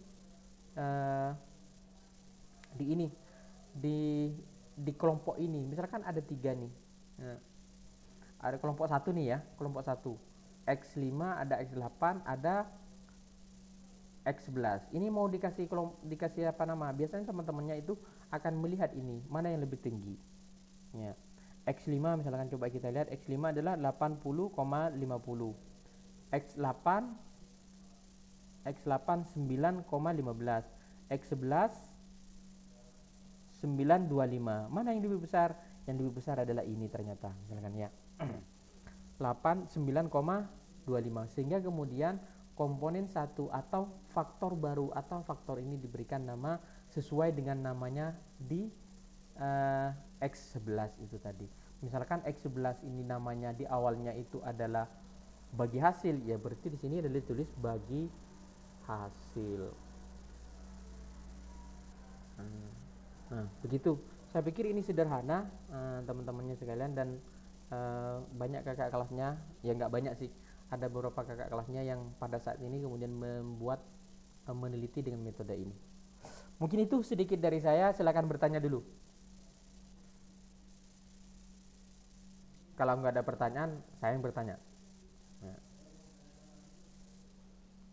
kelompok ini. Misalkan ada 3 nih. Nah, ada kelompok 1 nih ya, kelompok 1. X5, ada X8, ada X11. Ini mau dikasih apa nama? Biasanya teman-temannya itu akan melihat ini, mana yang lebih tinggi. Ya. X5 misalkan coba kita lihat, X5 adalah 80,50. X8 9,15. X11 925. Mana yang lebih besar? Yang lebih besar adalah ini ternyata, misalkan ya. 9,25, sehingga kemudian komponen 1 atau faktor baru atau faktor ini diberikan nama sesuai dengan namanya di X11 itu tadi. Misalkan X11 ini namanya di awalnya itu adalah bagi hasil, ya berarti di sini adalah ditulis bagi hasil. Nah, begitu. Saya pikir ini sederhana teman-temannya sekalian, dan banyak kakak kelasnya, ya nggak banyak sih, ada beberapa kakak kelasnya yang pada saat ini kemudian meneliti dengan metode ini. Mungkin itu sedikit dari saya, silakan bertanya dulu. Kalau nggak ada pertanyaan, saya yang bertanya. Nah,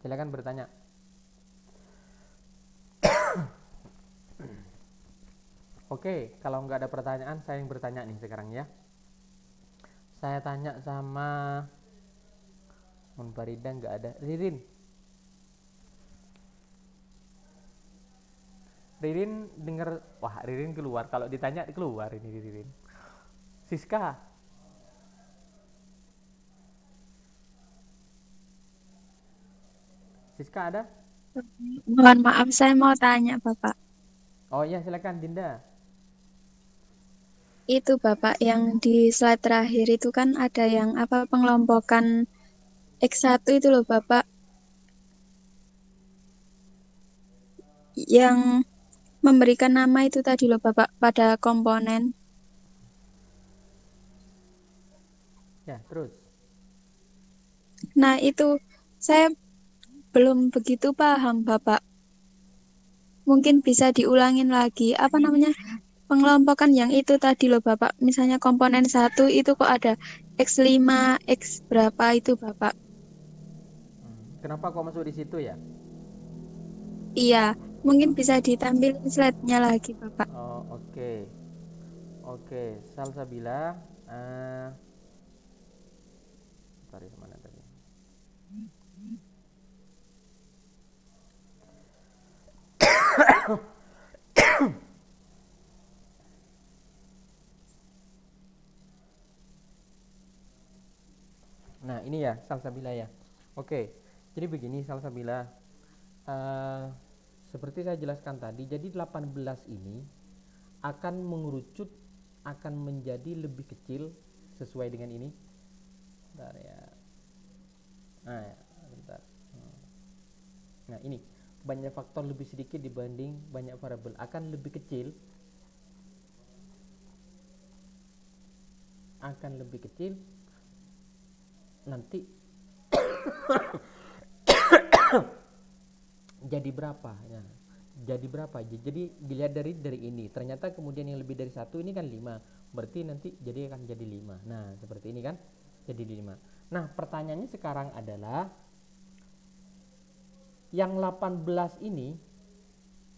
silakan bertanya. Oke, kalau nggak ada pertanyaan, saya yang bertanya nih sekarang ya. Saya tanya sama Munfarida, nggak ada. Ririn denger, wah Ririn keluar, kalau ditanya keluar ini Ririn. Siska ada? Mohon maaf, saya mau tanya Bapak. Oh iya, silakan Dinda. Itu Bapak yang di slide terakhir itu kan ada yang apa, pengelompokan X1 itu loh Bapak. Yang memberikan nama itu tadi loh Bapak pada komponen. Ya, terus. Nah, itu saya belum begitu paham Bapak. Mungkin bisa diulangin lagi. Apa namanya? Pengelompokan yang itu tadi loh Bapak. Misalnya komponen 1 itu kok ada X5, X berapa itu Bapak. Kenapa kok masuk di situ ya? Iya, mungkin bisa ditampilkan slide-nya lagi Bapak. Oh, oke. Salsabila, sorry, mana tadi? Nah, ini ya Salsabila ya. Oke, jadi begini Salsabila, seperti saya jelaskan tadi, jadi 18 ini akan mengerucut, akan menjadi lebih kecil sesuai dengan ini. Bentar ya. Nah, ya, bentar. Nah, ini banyak faktor lebih sedikit dibanding banyak variabel, akan lebih kecil. Nanti jadi berapa ya? Jadi dilihat dari ini. Ternyata kemudian yang lebih dari 1 ini kan 5. Berarti nanti jadi akan jadi 5. Nah, seperti ini kan? Jadi 5. Nah, pertanyaannya sekarang adalah yang 18 ini,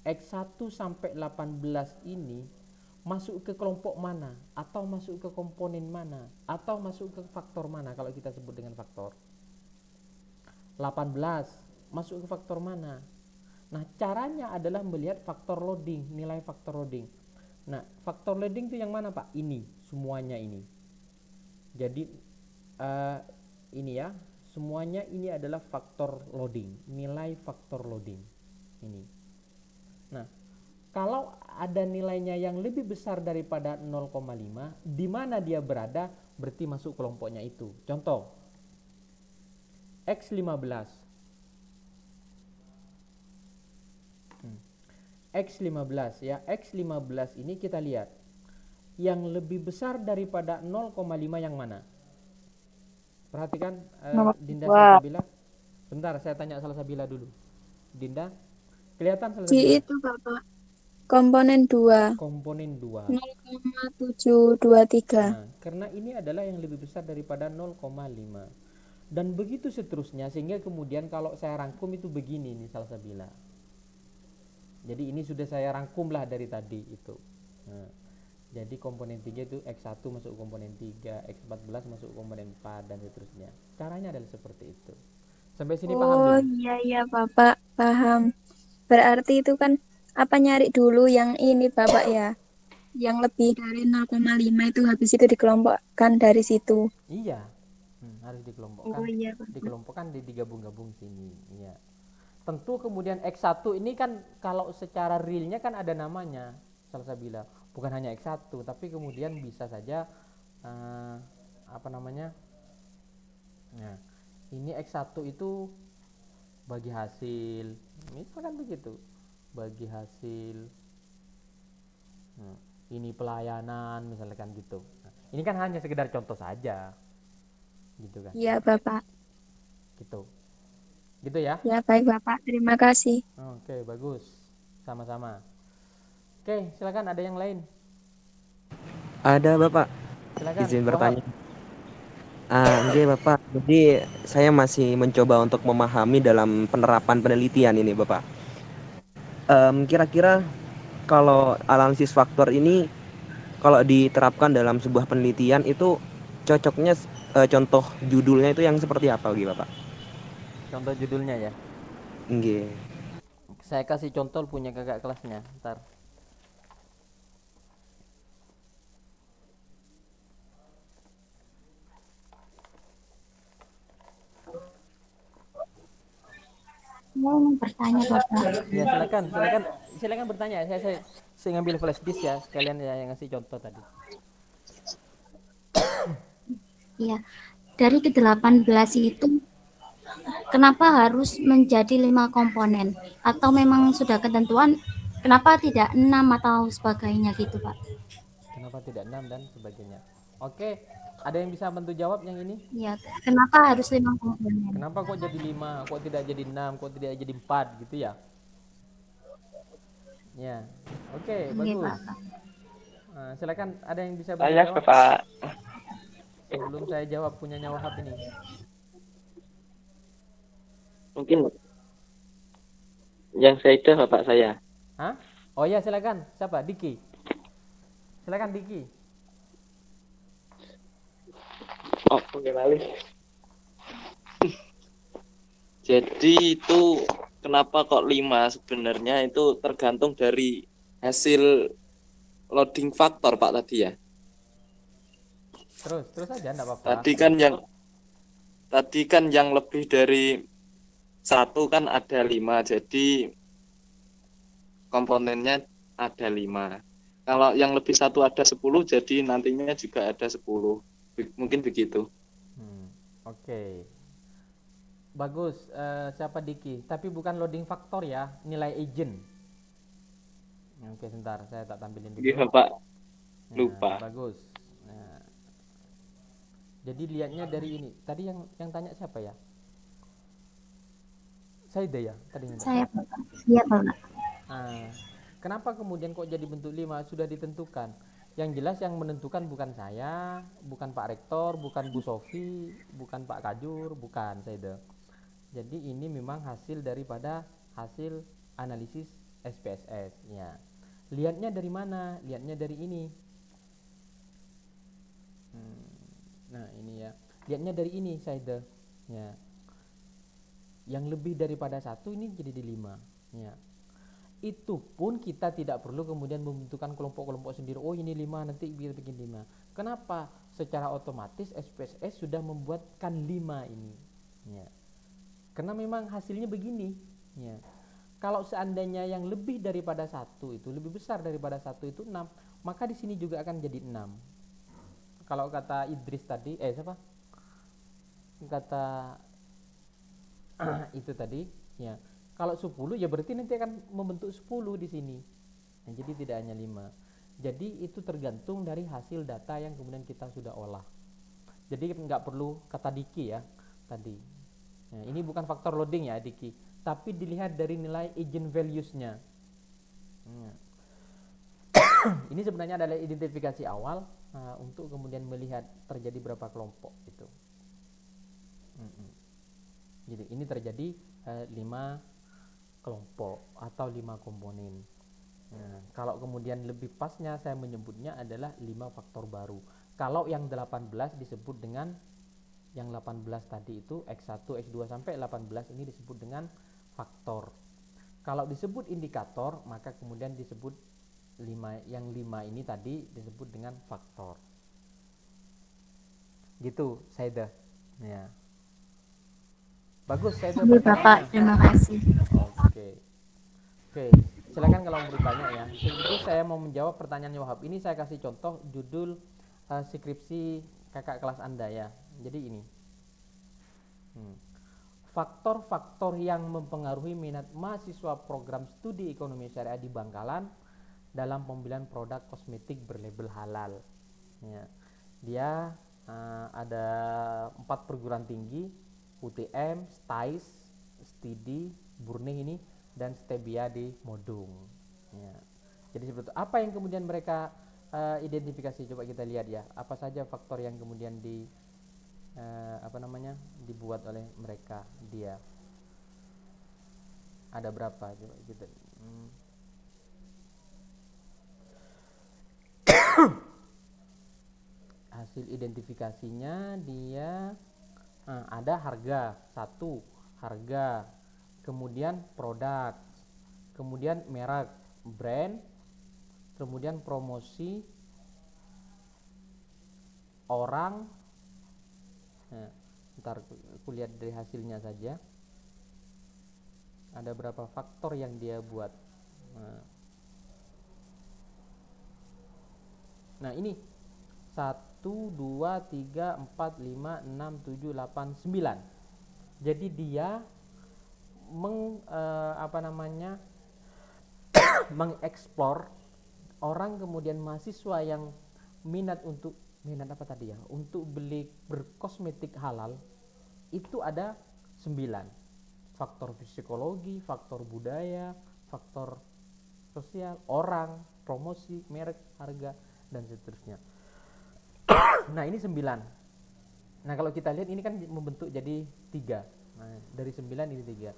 X1 sampai 18 ini masuk ke kelompok mana, atau masuk ke komponen mana, atau masuk ke faktor mana kalau kita sebut dengan faktor. 18 masuk ke faktor mana? Nah, caranya adalah melihat faktor loading, nilai faktor loading. Nah, faktor loading itu yang mana, Pak? Ini, semuanya ini. Jadi ini ya, semuanya ini adalah faktor loading, nilai faktor loading ini. Nah, kalau ada nilainya yang lebih besar daripada 0,5, di mana dia berada, berarti masuk kelompoknya itu. Contoh, X15. X15 ya, X15 ini kita lihat. Yang lebih besar daripada 0,5 yang mana? Perhatikan Dinda Salsabila. Sebentar, saya tanya Salsabila dulu. Dinda, kelihatan Salsabila? Di itu Bapak, komponen 2. Komponen 2. 0,723. Nah, karena ini adalah yang lebih besar daripada 0,5. Dan begitu seterusnya, sehingga kemudian kalau saya rangkum itu begini nih Salsabila. Jadi ini sudah saya rangkum lah dari tadi itu. Nah, jadi komponen 3 itu X1 masuk komponen 3, X14 masuk komponen 4, dan seterusnya. Caranya adalah seperti itu. Sampai sini paham Oh belum? iya Bapak, paham. Berarti itu kan apa nyari dulu yang ini Bapak ya, yang lebih dari 0,5 itu habis itu dikelompokkan dari situ. Iya, harus dikelompokkan. Oh iya Bapak. Digabung-gabung sini. Iya. Tentu kemudian X1 ini kan kalau secara realnya kan ada namanya, Salsabila. Bukan hanya X1, tapi kemudian bisa saja apa namanya? Nah, ini X1 itu bagi hasil, misalkan begitu, bagi hasil. Nah, ini pelayanan misalkan gitu. Nah, ini kan hanya sekedar contoh saja, gitu kan? Iya Bapak. Gitu ya? Ya baik Bapak, terima kasih. Oke, bagus, sama-sama. Oke, silakan, ada yang lain? Ada Bapak, Silakan, izin Wahab. bertanya. Oke Bapak, jadi saya masih mencoba untuk memahami dalam penerapan penelitian ini Bapak. Kira-kira kalau analisis faktor ini kalau diterapkan dalam sebuah penelitian itu cocoknya contoh judulnya itu yang seperti apa gitu Bapak? Contoh judulnya ya. Nggih. Saya kasih contoh punya kakak kelasnya, ntar. Mau bertanya Bapak. Ya, silakan bertanya. Saya ngambil flash disk ya, sekalian ya yang ngasih contoh tadi. Iya. Dari ke-18 itu kenapa harus menjadi 5 komponen? Atau memang sudah ketentuan kenapa tidak 6 atau sebagainya gitu, Pak? Kenapa tidak 6 dan sebagainya? Oke, ada yang bisa bantu jawab yang ini? Iya, kenapa harus 5 komponen? Kenapa kok jadi 5, kok tidak jadi 6, kok tidak jadi 4 gitu ya? Ya. Oke, Iya, bagus. Pak. Nah, silakan, ada yang bisa bantu Saya jawab? Bapak. Sebelum saya jawab punyanya Wahab ini. Mungkin yang saya itu Bapak saya. Hah? Oh ya, silakan. Siapa? Diki. Silakan Diki. Oh, oke balik. Jadi itu kenapa kok 5? Sebenarnya itu tergantung dari hasil loading faktor Pak tadi ya. Terus aja enggak apa-apa. Tadi kan yang lebih dari 1 kan ada 5, jadi komponennya ada 5. Kalau yang lebih 1 ada 10, jadi nantinya juga ada 10. Mungkin begitu. Oke. Bagus, siapa Diki? Tapi bukan loading faktor ya, nilai agent. Oke, sebentar, saya tak tampilin dulu. Iya Pak, lupa. Bagus. Nah, jadi lihatnya dari ini. Tadi yang tanya siapa ya? Saida ya tadi. Saya Bapak. Iya Bapak. Kenapa kemudian kok jadi bentuk 5? Sudah ditentukan. Yang jelas yang menentukan bukan saya, bukan Pak Rektor, bukan Bu Sofi, bukan Pak Kajur, bukan Saida. Jadi ini memang hasil daripada hasil analisis SPSS ya. Lihatnya dari mana? Lihatnya dari ini. Nah, ini ya. Lihatnya dari ini, Saida. Ya. Yang lebih daripada 1 ini jadi di 5. Ya. Itu pun kita tidak perlu kemudian membentukkan kelompok-kelompok sendiri. Oh ini 5, nanti bikin 5. Kenapa? Secara otomatis SPSS sudah membuatkan 5 ini. Ya. Karena memang hasilnya begini. Ya. Kalau seandainya yang lebih daripada 1 itu, lebih besar daripada 1 itu 6, maka di sini juga akan jadi 6. Kalau kata Idris tadi, siapa? Kata itu tadi, ya. Kalau 10 ya berarti nanti akan membentuk 10 di sini. Nah, jadi tidak hanya 5. Jadi itu tergantung dari hasil data yang kemudian kita sudah olah. Jadi nggak perlu kata Diki ya tadi. Nah, ini bukan faktor loading ya Diki, tapi dilihat dari nilai agent values-nya. Ini sebenarnya adalah identifikasi awal untuk kemudian melihat terjadi berapa kelompok itu. Jadi ini terjadi 5 kelompok atau 5 komponen. Nah, kalau kemudian lebih pasnya saya menyebutnya adalah 5 faktor baru. Kalau yang 18 disebut dengan yang 18 tadi itu X1, X2 sampai 18 ini disebut dengan faktor. Kalau disebut indikator maka kemudian disebut 5, yang 5 ini tadi disebut dengan faktor. Gitu, Saida. Ya. Bagus, Saida Bapak, terima kasih. Oke. Silakan kalau mau bertanya ya. Sebelum saya mau menjawab pertanyaan Wahab, ini saya kasih contoh judul skripsi kakak kelas Anda ya. Jadi ini. Faktor-faktor yang mempengaruhi minat mahasiswa program studi ekonomi syariah di Bangkalan dalam pembelian produk kosmetik berlabel halal. Ya. Dia ada 4 perguruan tinggi, UTM, STAIS, STIDI, Burnih ini, dan Stebia di Modung. Ya. Jadi seperti itu. Apa yang kemudian mereka identifikasi? Coba kita lihat ya. Apa saja faktor yang kemudian dibuat oleh mereka dia. Ada berapa? Coba kita. Hasil identifikasinya dia ada harga, 1 harga, kemudian produk, kemudian merek, brand, kemudian promosi, orang. Nah, ntar aku lihat dari hasilnya saja ada berapa faktor yang dia buat. Nah ini 1, 2, 3, 4, 5, 6, 7, 8, 9. Jadi dia mengeksplor orang kemudian mahasiswa yang minat apa tadi ya, untuk beli berkosmetik halal itu ada 9. Faktor psikologi, faktor budaya, faktor sosial, orang, promosi, merek, harga, dan seterusnya. Nah ini 9. Nah kalau kita lihat ini kan membentuk jadi 3. Nah dari 9 ini 3.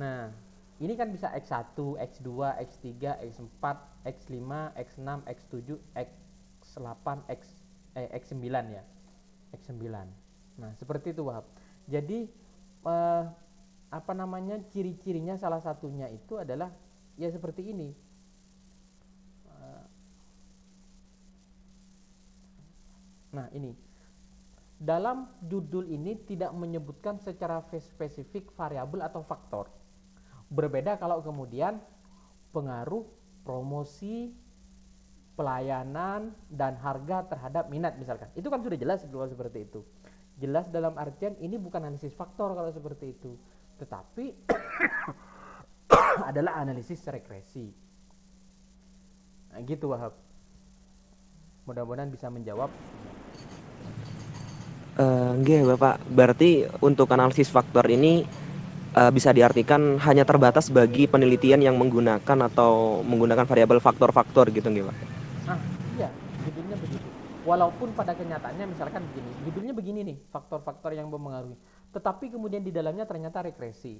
Nah ini kan bisa X1, X2, X3, X4, X5, X6, X7, X8, X9 ya. X9. Nah seperti itu Wahab. Jadi ciri-cirinya salah satunya itu adalah ya seperti ini. Nah ini dalam judul ini tidak menyebutkan secara spesifik variabel atau faktor. Berbeda kalau kemudian pengaruh promosi, pelayanan, dan harga terhadap minat misalkan. Itu kan sudah jelas kalau seperti itu. Jelas dalam artian ini bukan analisis faktor kalau seperti itu. Tetapi adalah analisis regresi. Nah, gitu Wahab. Mudah-mudahan bisa menjawab. Nggih Bapak, berarti untuk analisis faktor ini bisa diartikan hanya terbatas bagi penelitian yang menggunakan variabel faktor-faktor gitu nggih Pak? Iya, judulnya begitu. Walaupun pada kenyataannya misalkan begini, judulnya begini nih, faktor-faktor yang mempengaruhi. Tetapi kemudian di dalamnya ternyata regresi.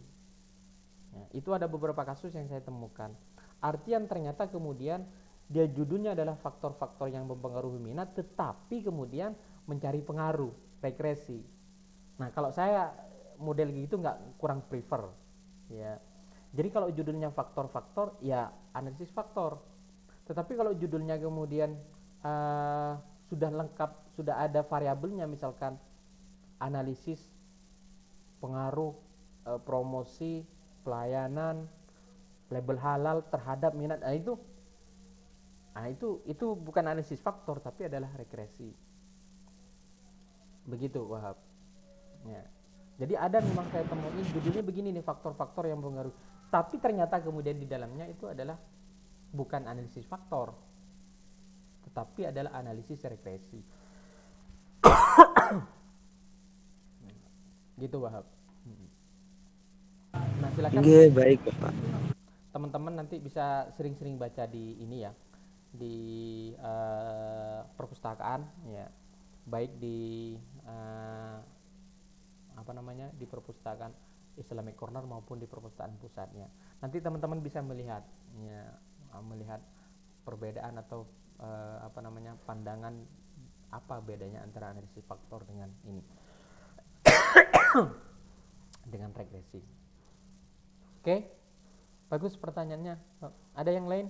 Ya, itu ada beberapa kasus yang saya temukan. Artian ternyata kemudian dia judulnya adalah faktor-faktor yang mempengaruhi minat, tetapi kemudian mencari pengaruh, regresi. Nah kalau saya model gitu nggak, kurang prefer ya. Jadi kalau judulnya faktor-faktor ya analisis faktor, tetapi kalau judulnya kemudian sudah lengkap, sudah ada variabelnya, misalkan analisis pengaruh promosi pelayanan label halal terhadap minat, itu bukan analisis faktor tapi adalah regresi. Begitu Wahab ya. Jadi ada memang saya temuin judulnya begini nih, faktor-faktor yang mempengaruhi, tapi ternyata kemudian di dalamnya itu adalah bukan analisis faktor tetapi adalah analisis regresi. Gitu Wahab. Nah silakan Oke, baik Bapak. teman-teman nanti bisa sering-sering baca di ini ya, di perpustakaan ya, baik di di perpustakaan Islamic Corner maupun di perpustakaan pusatnya. Nanti teman-teman bisa melihat ya, melihat perbedaan atau pandangan apa bedanya antara analisis faktor dengan ini dengan regresi. Oke, bagus pertanyaannya. Ada yang lain?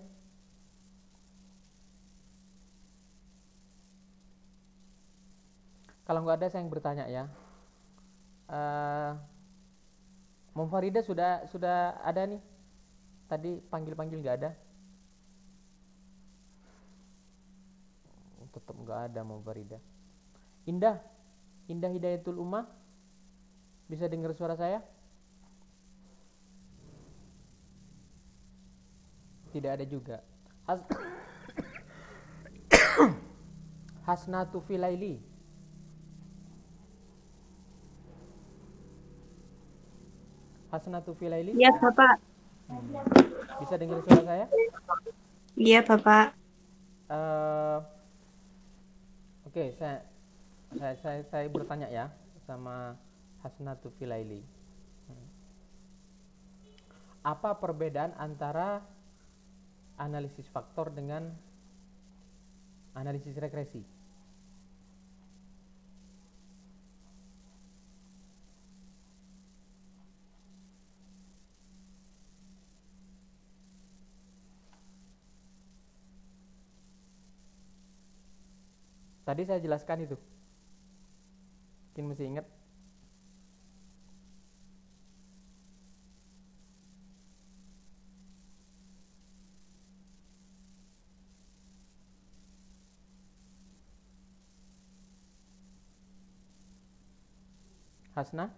Kalau nggak ada saya yang bertanya ya. Mom Farida sudah ada nih. Tadi panggil-panggil nggak ada. Tetap nggak ada Mom Farida. Indah Hidayatul Ummah, bisa dengar suara saya? Tidak ada juga. Hasnatu Filaili. Hasnatu Filaili. Iya, Bapak. Bisa dengar suara saya? Iya, Bapak. Oke, saya bertanya ya sama Hasnatu Filaili. Apa perbedaan antara analisis faktor dengan analisis regresi? Tadi saya jelaskan itu. Mungkin masih ingat. Hasna?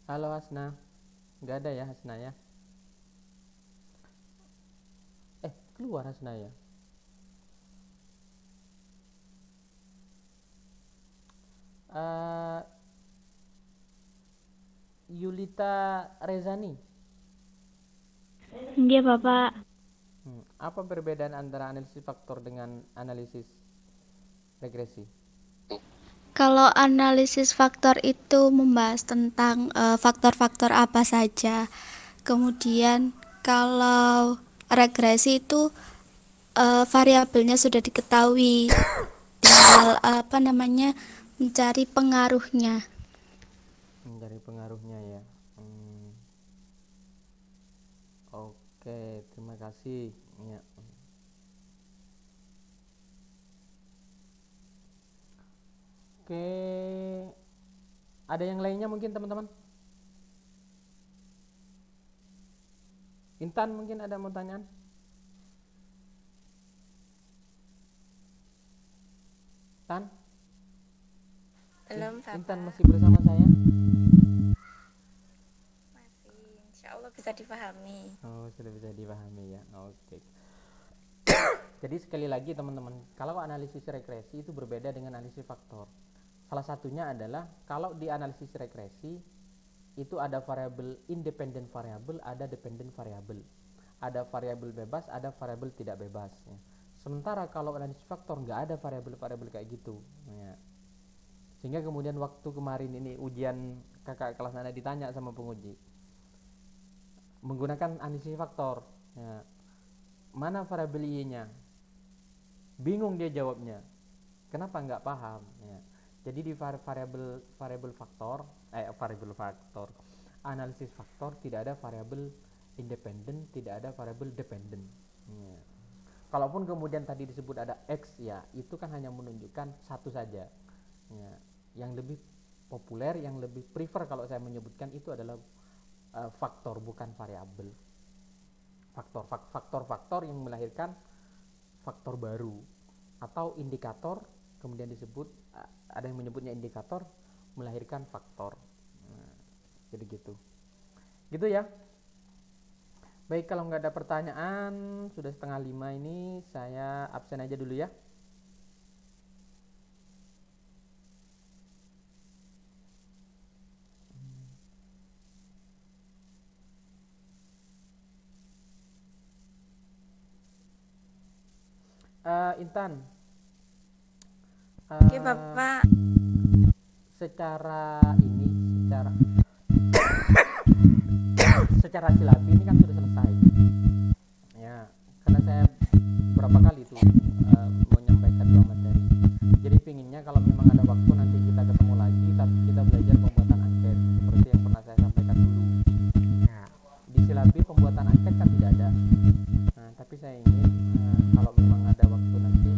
Halo Hasna. Nggak ada ya Hasna ya? Keluar Hasna ya? Yulita Rezani. Iya, Bapak. Apa perbedaan antara analisis faktor dengan analisis regresi? Kalau analisis faktor itu membahas tentang faktor-faktor apa saja. Kemudian kalau regresi itu variabelnya sudah diketahui, tinggal mencari pengaruhnya. Mencari pengaruhnya ya. Oke, terima kasih. Ya. Oke, ada yang lainnya mungkin teman-teman? Intan mungkin ada mau tanyaan? Tan? Belum, Bapak. Intan masih bersama saya? Masih, insya Allah bisa dipahami. Oh, sudah bisa dipahami ya. Oke. Jadi sekali lagi teman-teman, kalau analisis regresi itu berbeda dengan analisis faktor. Salah satunya adalah kalau di analisis regresi itu ada variabel independent variabel, ada dependent variabel. Ada variabel bebas, ada variabel tidak bebas. Ya. Sementara kalau analisis faktor nggak ada variabel-variabel kayak gitu. Ya. Sehingga kemudian waktu kemarin ini ujian kakak kelas Nana ditanya sama penguji menggunakan analisis faktor. Ya. Mana variabel y-nya? Bingung dia jawabnya. Kenapa nggak paham? Ya. Jadi di variabel faktor, analisis faktor tidak ada variabel independen, tidak ada variabel dependen. Ya. Kalaupun kemudian tadi disebut ada x, ya itu kan hanya menunjukkan satu saja. Ya. Yang lebih populer, yang lebih prefer kalau saya menyebutkan itu adalah faktor, bukan variabel. Faktor yang melahirkan faktor baru atau indikator, kemudian disebut ada yang menyebutnya indikator melahirkan faktor. Nah, jadi gitu ya. Baik, kalau nggak ada pertanyaan, sudah 4:30 ini, saya absen aja dulu ya. Intan. Oke, Bapak. Secara silabi ini kan sudah selesai. Ya, karena saya berapa kali itu menyampaikan dua materi. Jadi pinginnya kalau memang ada waktu nanti kita ketemu lagi, tapi kita belajar pembuatan angket seperti yang pernah saya sampaikan dulu. Ya, di silabi pembuatan angket kan tidak ada. Nah, tapi saya ingin kalau memang ada waktu nanti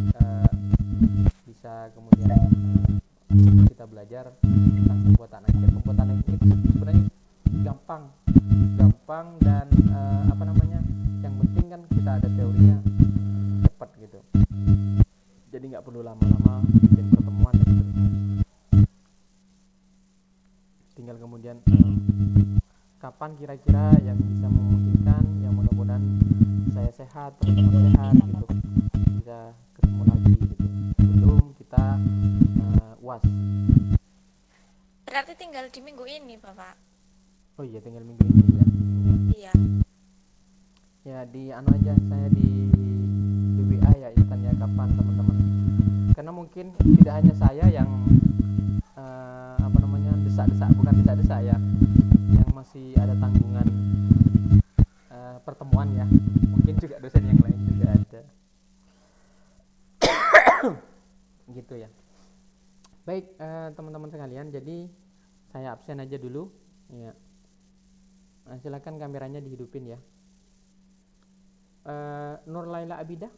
bisa kemudian kita belajar tentang pembuatan angket. Pembuatan angket sebenarnya gampang dan yang penting kan kita ada teorinya cepat gitu. Jadi nggak perlu lama-lama bikin pertemuan dan seterusnya. Tinggal kemudian kapan kira-kira yang bisa memungkinkan, yang mudah-mudahan saya sehat, teman-teman sehat gitu, bisa ketemu lagi gitu. Belum kita UAS. Berarti tinggal di minggu ini, Bapak. Oh iya, tinggal minggu ini ya. Iya. Ya di aja saya di WA ya Intan ya, kapan teman-teman. Karena mungkin tidak hanya saya yang desak-desak ya, yang masih ada tanggungan pertemuan ya. Mungkin juga dosen yang lain juga ada. Gitu ya. Baik teman-teman sekalian, jadi saya absen aja dulu ya. Nah, silakan kameranya dihidupin ya. Nur Laila Abidah.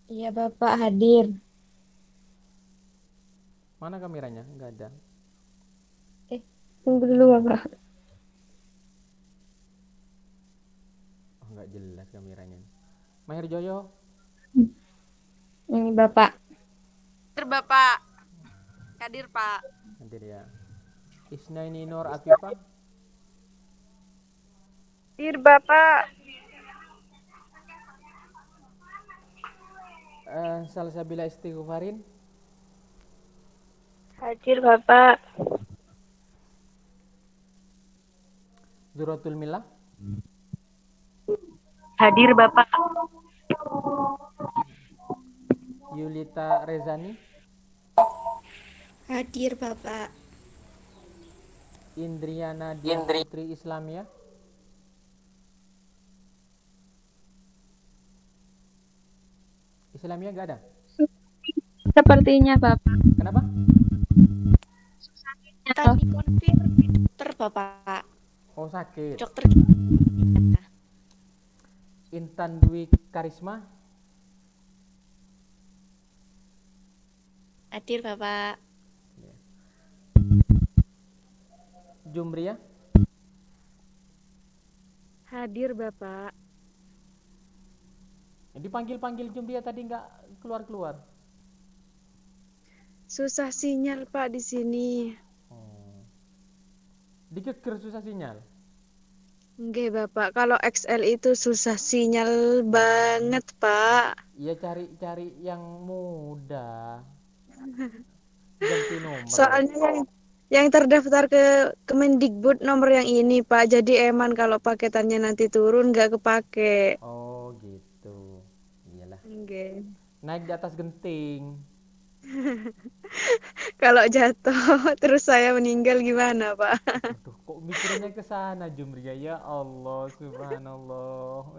Iya Bapak hadir. Mana kameranya? Enggak ada. Tunggu dulu Bapak. Oh, enggak jelas kameranya. Mahir Joyo. Ini Bapak. Hadir Bapak. Hadir Pak. Hadir ya. Isnaini Nur Afifah. Hadir Bapak. Salsabila Istighfarin. Hadir Bapak. Zuratul Milah. Hadir Bapak. Yulita Rezani. Hadir Bapak. Indriana Dia Putri Islamia. Islamia enggak ada? Sepertinya Bapak. Kenapa? Tadi konfir di dokter, Bapak. Oh, sakit. Dokter. Intan Dwi Karisma. Hadir Bapak. Jumria. Hadir Bapak. Dipanggil-panggil Jumria tadi nggak keluar-keluar. Susah sinyal Pak di sini. Dikeker susah sinyal. Nggih, Bapak. Kalau XL itu susah sinyal banget, Pak. Ya cari yang mudah. Ganti nomor. Soalnya yang terdaftar ke Kemendikbud nomor yang ini, Pak. Jadi eman kalau paketannya nanti turun nggak kepake. Oh gitu. Iyalah. Nggih. Naik di atas genting. Kalau jatuh terus saya meninggal gimana, Pak? Aduh, kok mikirnya ke sana Jumria, ya Allah, subhanallah.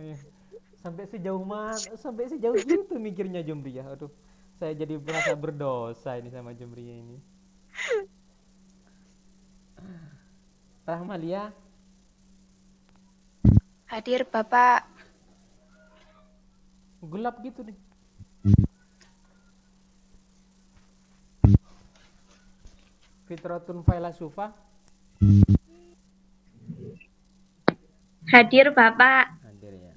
Sampai sejauh gitu mikirnya Jumria. Aduh, saya jadi merasa berdosa ini sama Jumria ini. Rahmalia, Hadir Bapak. gelap gitu nih. Fitratun Failasufa, Hadir Bapak. hadir ya.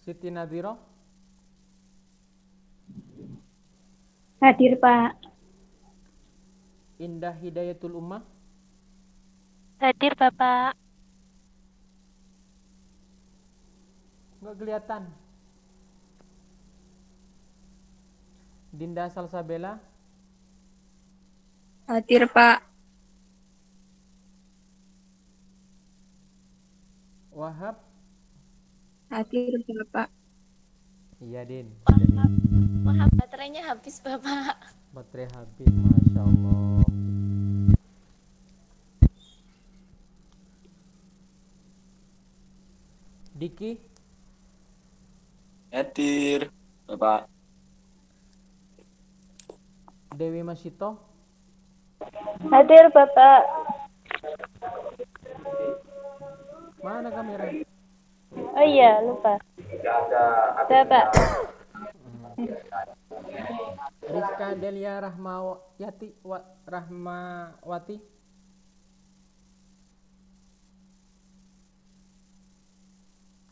Siti Nadhiro, Hadir Pak. Indah Hidayatul Ummah, Hadir Bapak. nggak kelihatan. Dinda Salsabella, Hadir Pak. Wahab, Hadir Bapak. iya Din. Wah, baterainya habis Bapak. Baterai habis, masya Allah. Diki, Hadir, Bapak. Dewi Masito, Hadir Bapak. mana kamera? Oh iya, lupa. Bapak. Rizka Delia Rahmawati,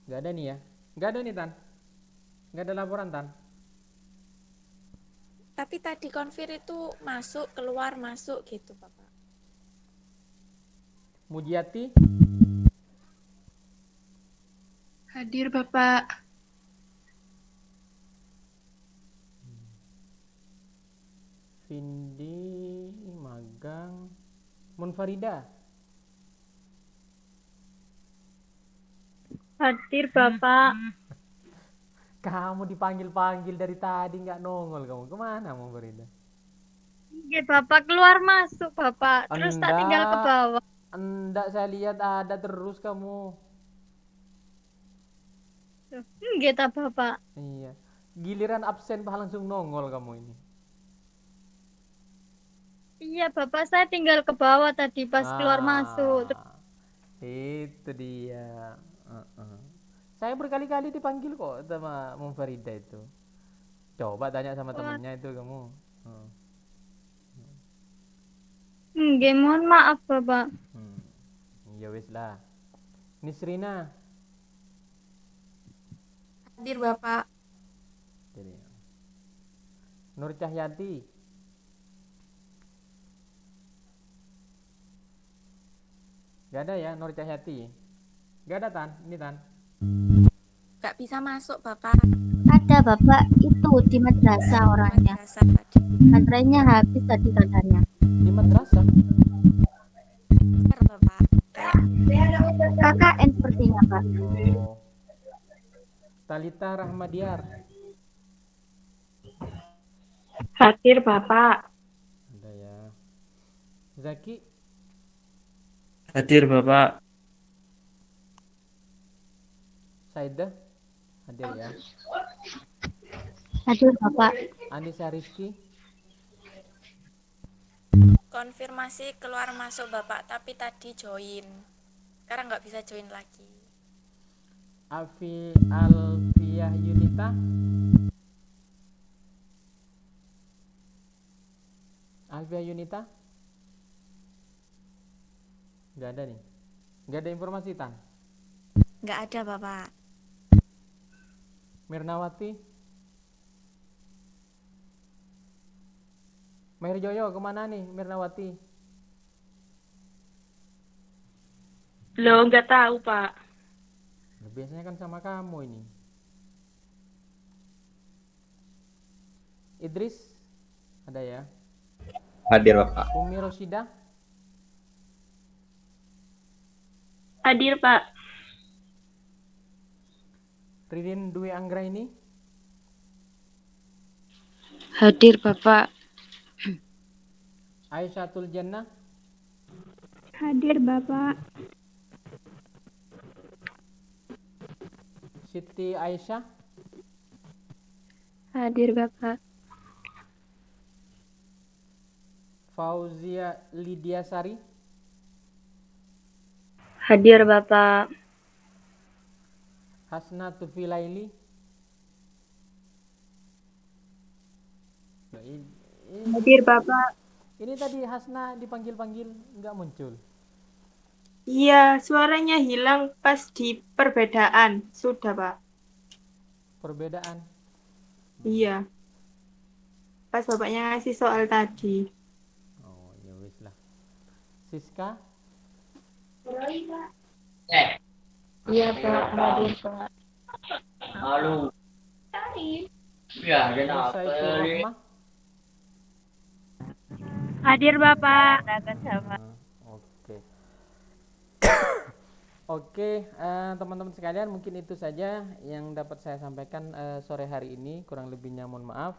nggak ada nih ya, nggak ada nih Tan, nggak ada laporan Tan. Tapi tadi konfir itu masuk, keluar, masuk gitu Bapak. Mujiati, Hadir Bapak. Vindi, magang, Munfarida, Hadir Bapak. kamu dipanggil-panggil dari tadi nggak nongol kamu, kemana Munfarida? Oke, Bapak keluar masuk Bapak. Terus tak tinggal ke bawah. Enggak, saya lihat ada terus kamu. Enggak tak Bapak. Iya, giliran absen langsung nongol kamu ini. Iya Bapak, saya tinggal ke bawah tadi pas keluar masuk. Itu dia. Saya berkali-kali dipanggil kok sama Munfarida itu. Coba tanya sama temennya itu kamu. Enggak, mohon maaf Bapak. Ya wis lah. Nisrina. Hadir Bapak. Jadi, Nur Cahyati. Gak ada ya Nur Cahyati. Gak ada Tan, ini Tan. Gak bisa masuk Bapak. Ada Bapak itu di madrasah orangnya. Madrasah tadi. Baterainya habis tadi katanya. Di madrasah. Bentar Bapak. KKN sepertinya Pak. Oh. Talita Rahmadiar. Hadir Bapak. Ada ya. Zaki. Hadir Bapak. Saidah. Hadir ya. Hadir Bapak. Anissa Rizky. Konfirmasi keluar masuk Bapak, tapi tadi join. Sekarang nggak bisa join lagi. Alfiah Yunita. Alfiah Yunita. Nggak ada nih. Nggak ada informasi Tan. Nggak ada Bapak. Mirnawati. Mahir Joyo kemana nih Mirnawati? Lo nggak tahu Pak. Biasanya kan sama kamu ini. Idris ada ya? Hadir Bapak. Umi Rosida? Hadir, Pak. Ridin Dwi Anggra ini? Hadir, Bapak. Aisyah Jannah? Hadir, Bapak. Siti Aisyah? Hadir, Bapak. Fauzia Lydia Sari? Hadir, Bapak. Hasna Tufilaili? Hadir, Bapak. Ini tadi Hasna dipanggil-panggil nggak muncul. Iya, suaranya hilang pas di perbedaan. Sudah, Pak. Perbedaan? Iya. Pas bapaknya ngasih soal tadi. Oh, ya wis lah. Siska? Iya, Pak. Hadir, Pak. Halo. Ya, kenapa? Musaitur Rahmah? Hadir, Bapak. Oke. Oke, teman-teman sekalian, mungkin itu saja yang dapat saya sampaikan sore hari ini. Kurang lebihnya mohon maaf.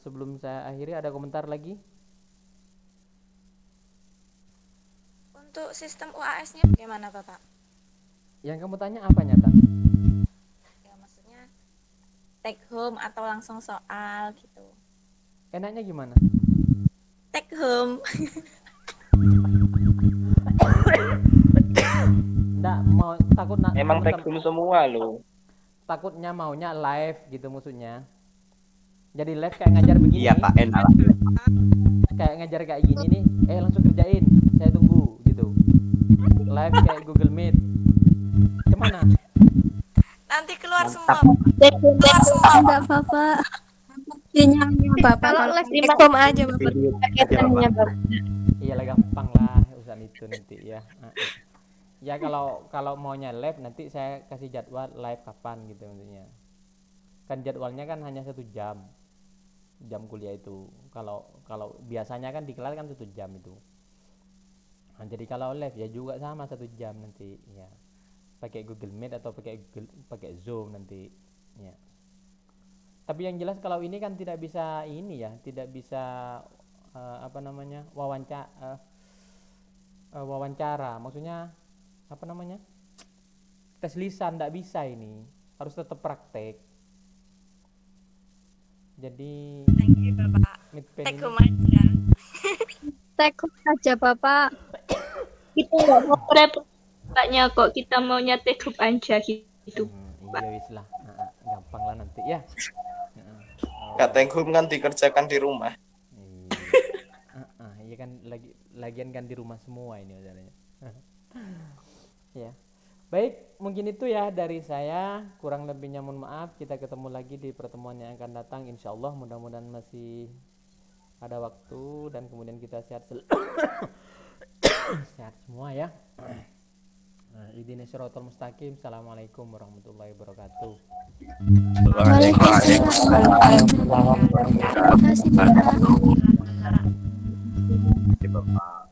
Sebelum saya akhiri, ada komentar lagi? Untuk sistem UAS-nya bagaimana, Bapak? Yang kamu tanya apa nyata? Ya, maksudnya take home atau langsung soal gitu. Enaknya gimana? Take home. Nggak mau takut Emang take home semua loh. Takutnya maunya live gitu maksudnya. Jadi live kayak ngajar begini. Iya Pak, enak. Kayak ngajar kayak gini nih, langsung kerjain, saya tunggu gitu. Live kayak Google Meet. Kemana? Nanti keluar Mantap. semua. Keluar semua. Enggak apa-apa. Sinyalnya Bapak Kalau kalau les di kita- home aja, Bapak. Paketannya, Bapak. Iyalah gampang lah urusan itu nanti ya. Ya kalau maunya live nanti saya kasih jadwal live kapan gitu maksudnya. Kan jadwalnya kan hanya 1 jam kuliah itu. Kalau biasanya kan di kelas kan 1 jam itu. Nah, jadi kalau live ya juga sama 1 jam nanti ya. Pakai Google Meet atau pakai Zoom nanti ya. Tapi yang jelas kalau ini kan tidak bisa ini ya, tidak bisa apa namanya? wawancara. Maksudnya apa namanya? Tes lisan tidak bisa ini. Harus tetap praktek. Jadi Take home aja. Take home aja, Bapak. Kita nggak mau repot Bapaknya kok, kita maunya take home aja gitu. Iya wis lah. Gampang lah nanti ya. Take home kan dikerjakan di rumah. Iya kan lagian kan di rumah semua ini masalahnya. Ya. Baik, mungkin itu ya dari saya. Kurang lebihnya mohon maaf. Kita ketemu lagi di pertemuan yang akan datang insyaallah. Mudah-mudahan masih ada waktu dan kemudian kita sehat sehat semua ya. Ihdinas siratal mustaqim. Assalamualaikum warahmatullahi wabarakatuh. Waalaikumsalam. Terima kasih, Bapak. Bapak.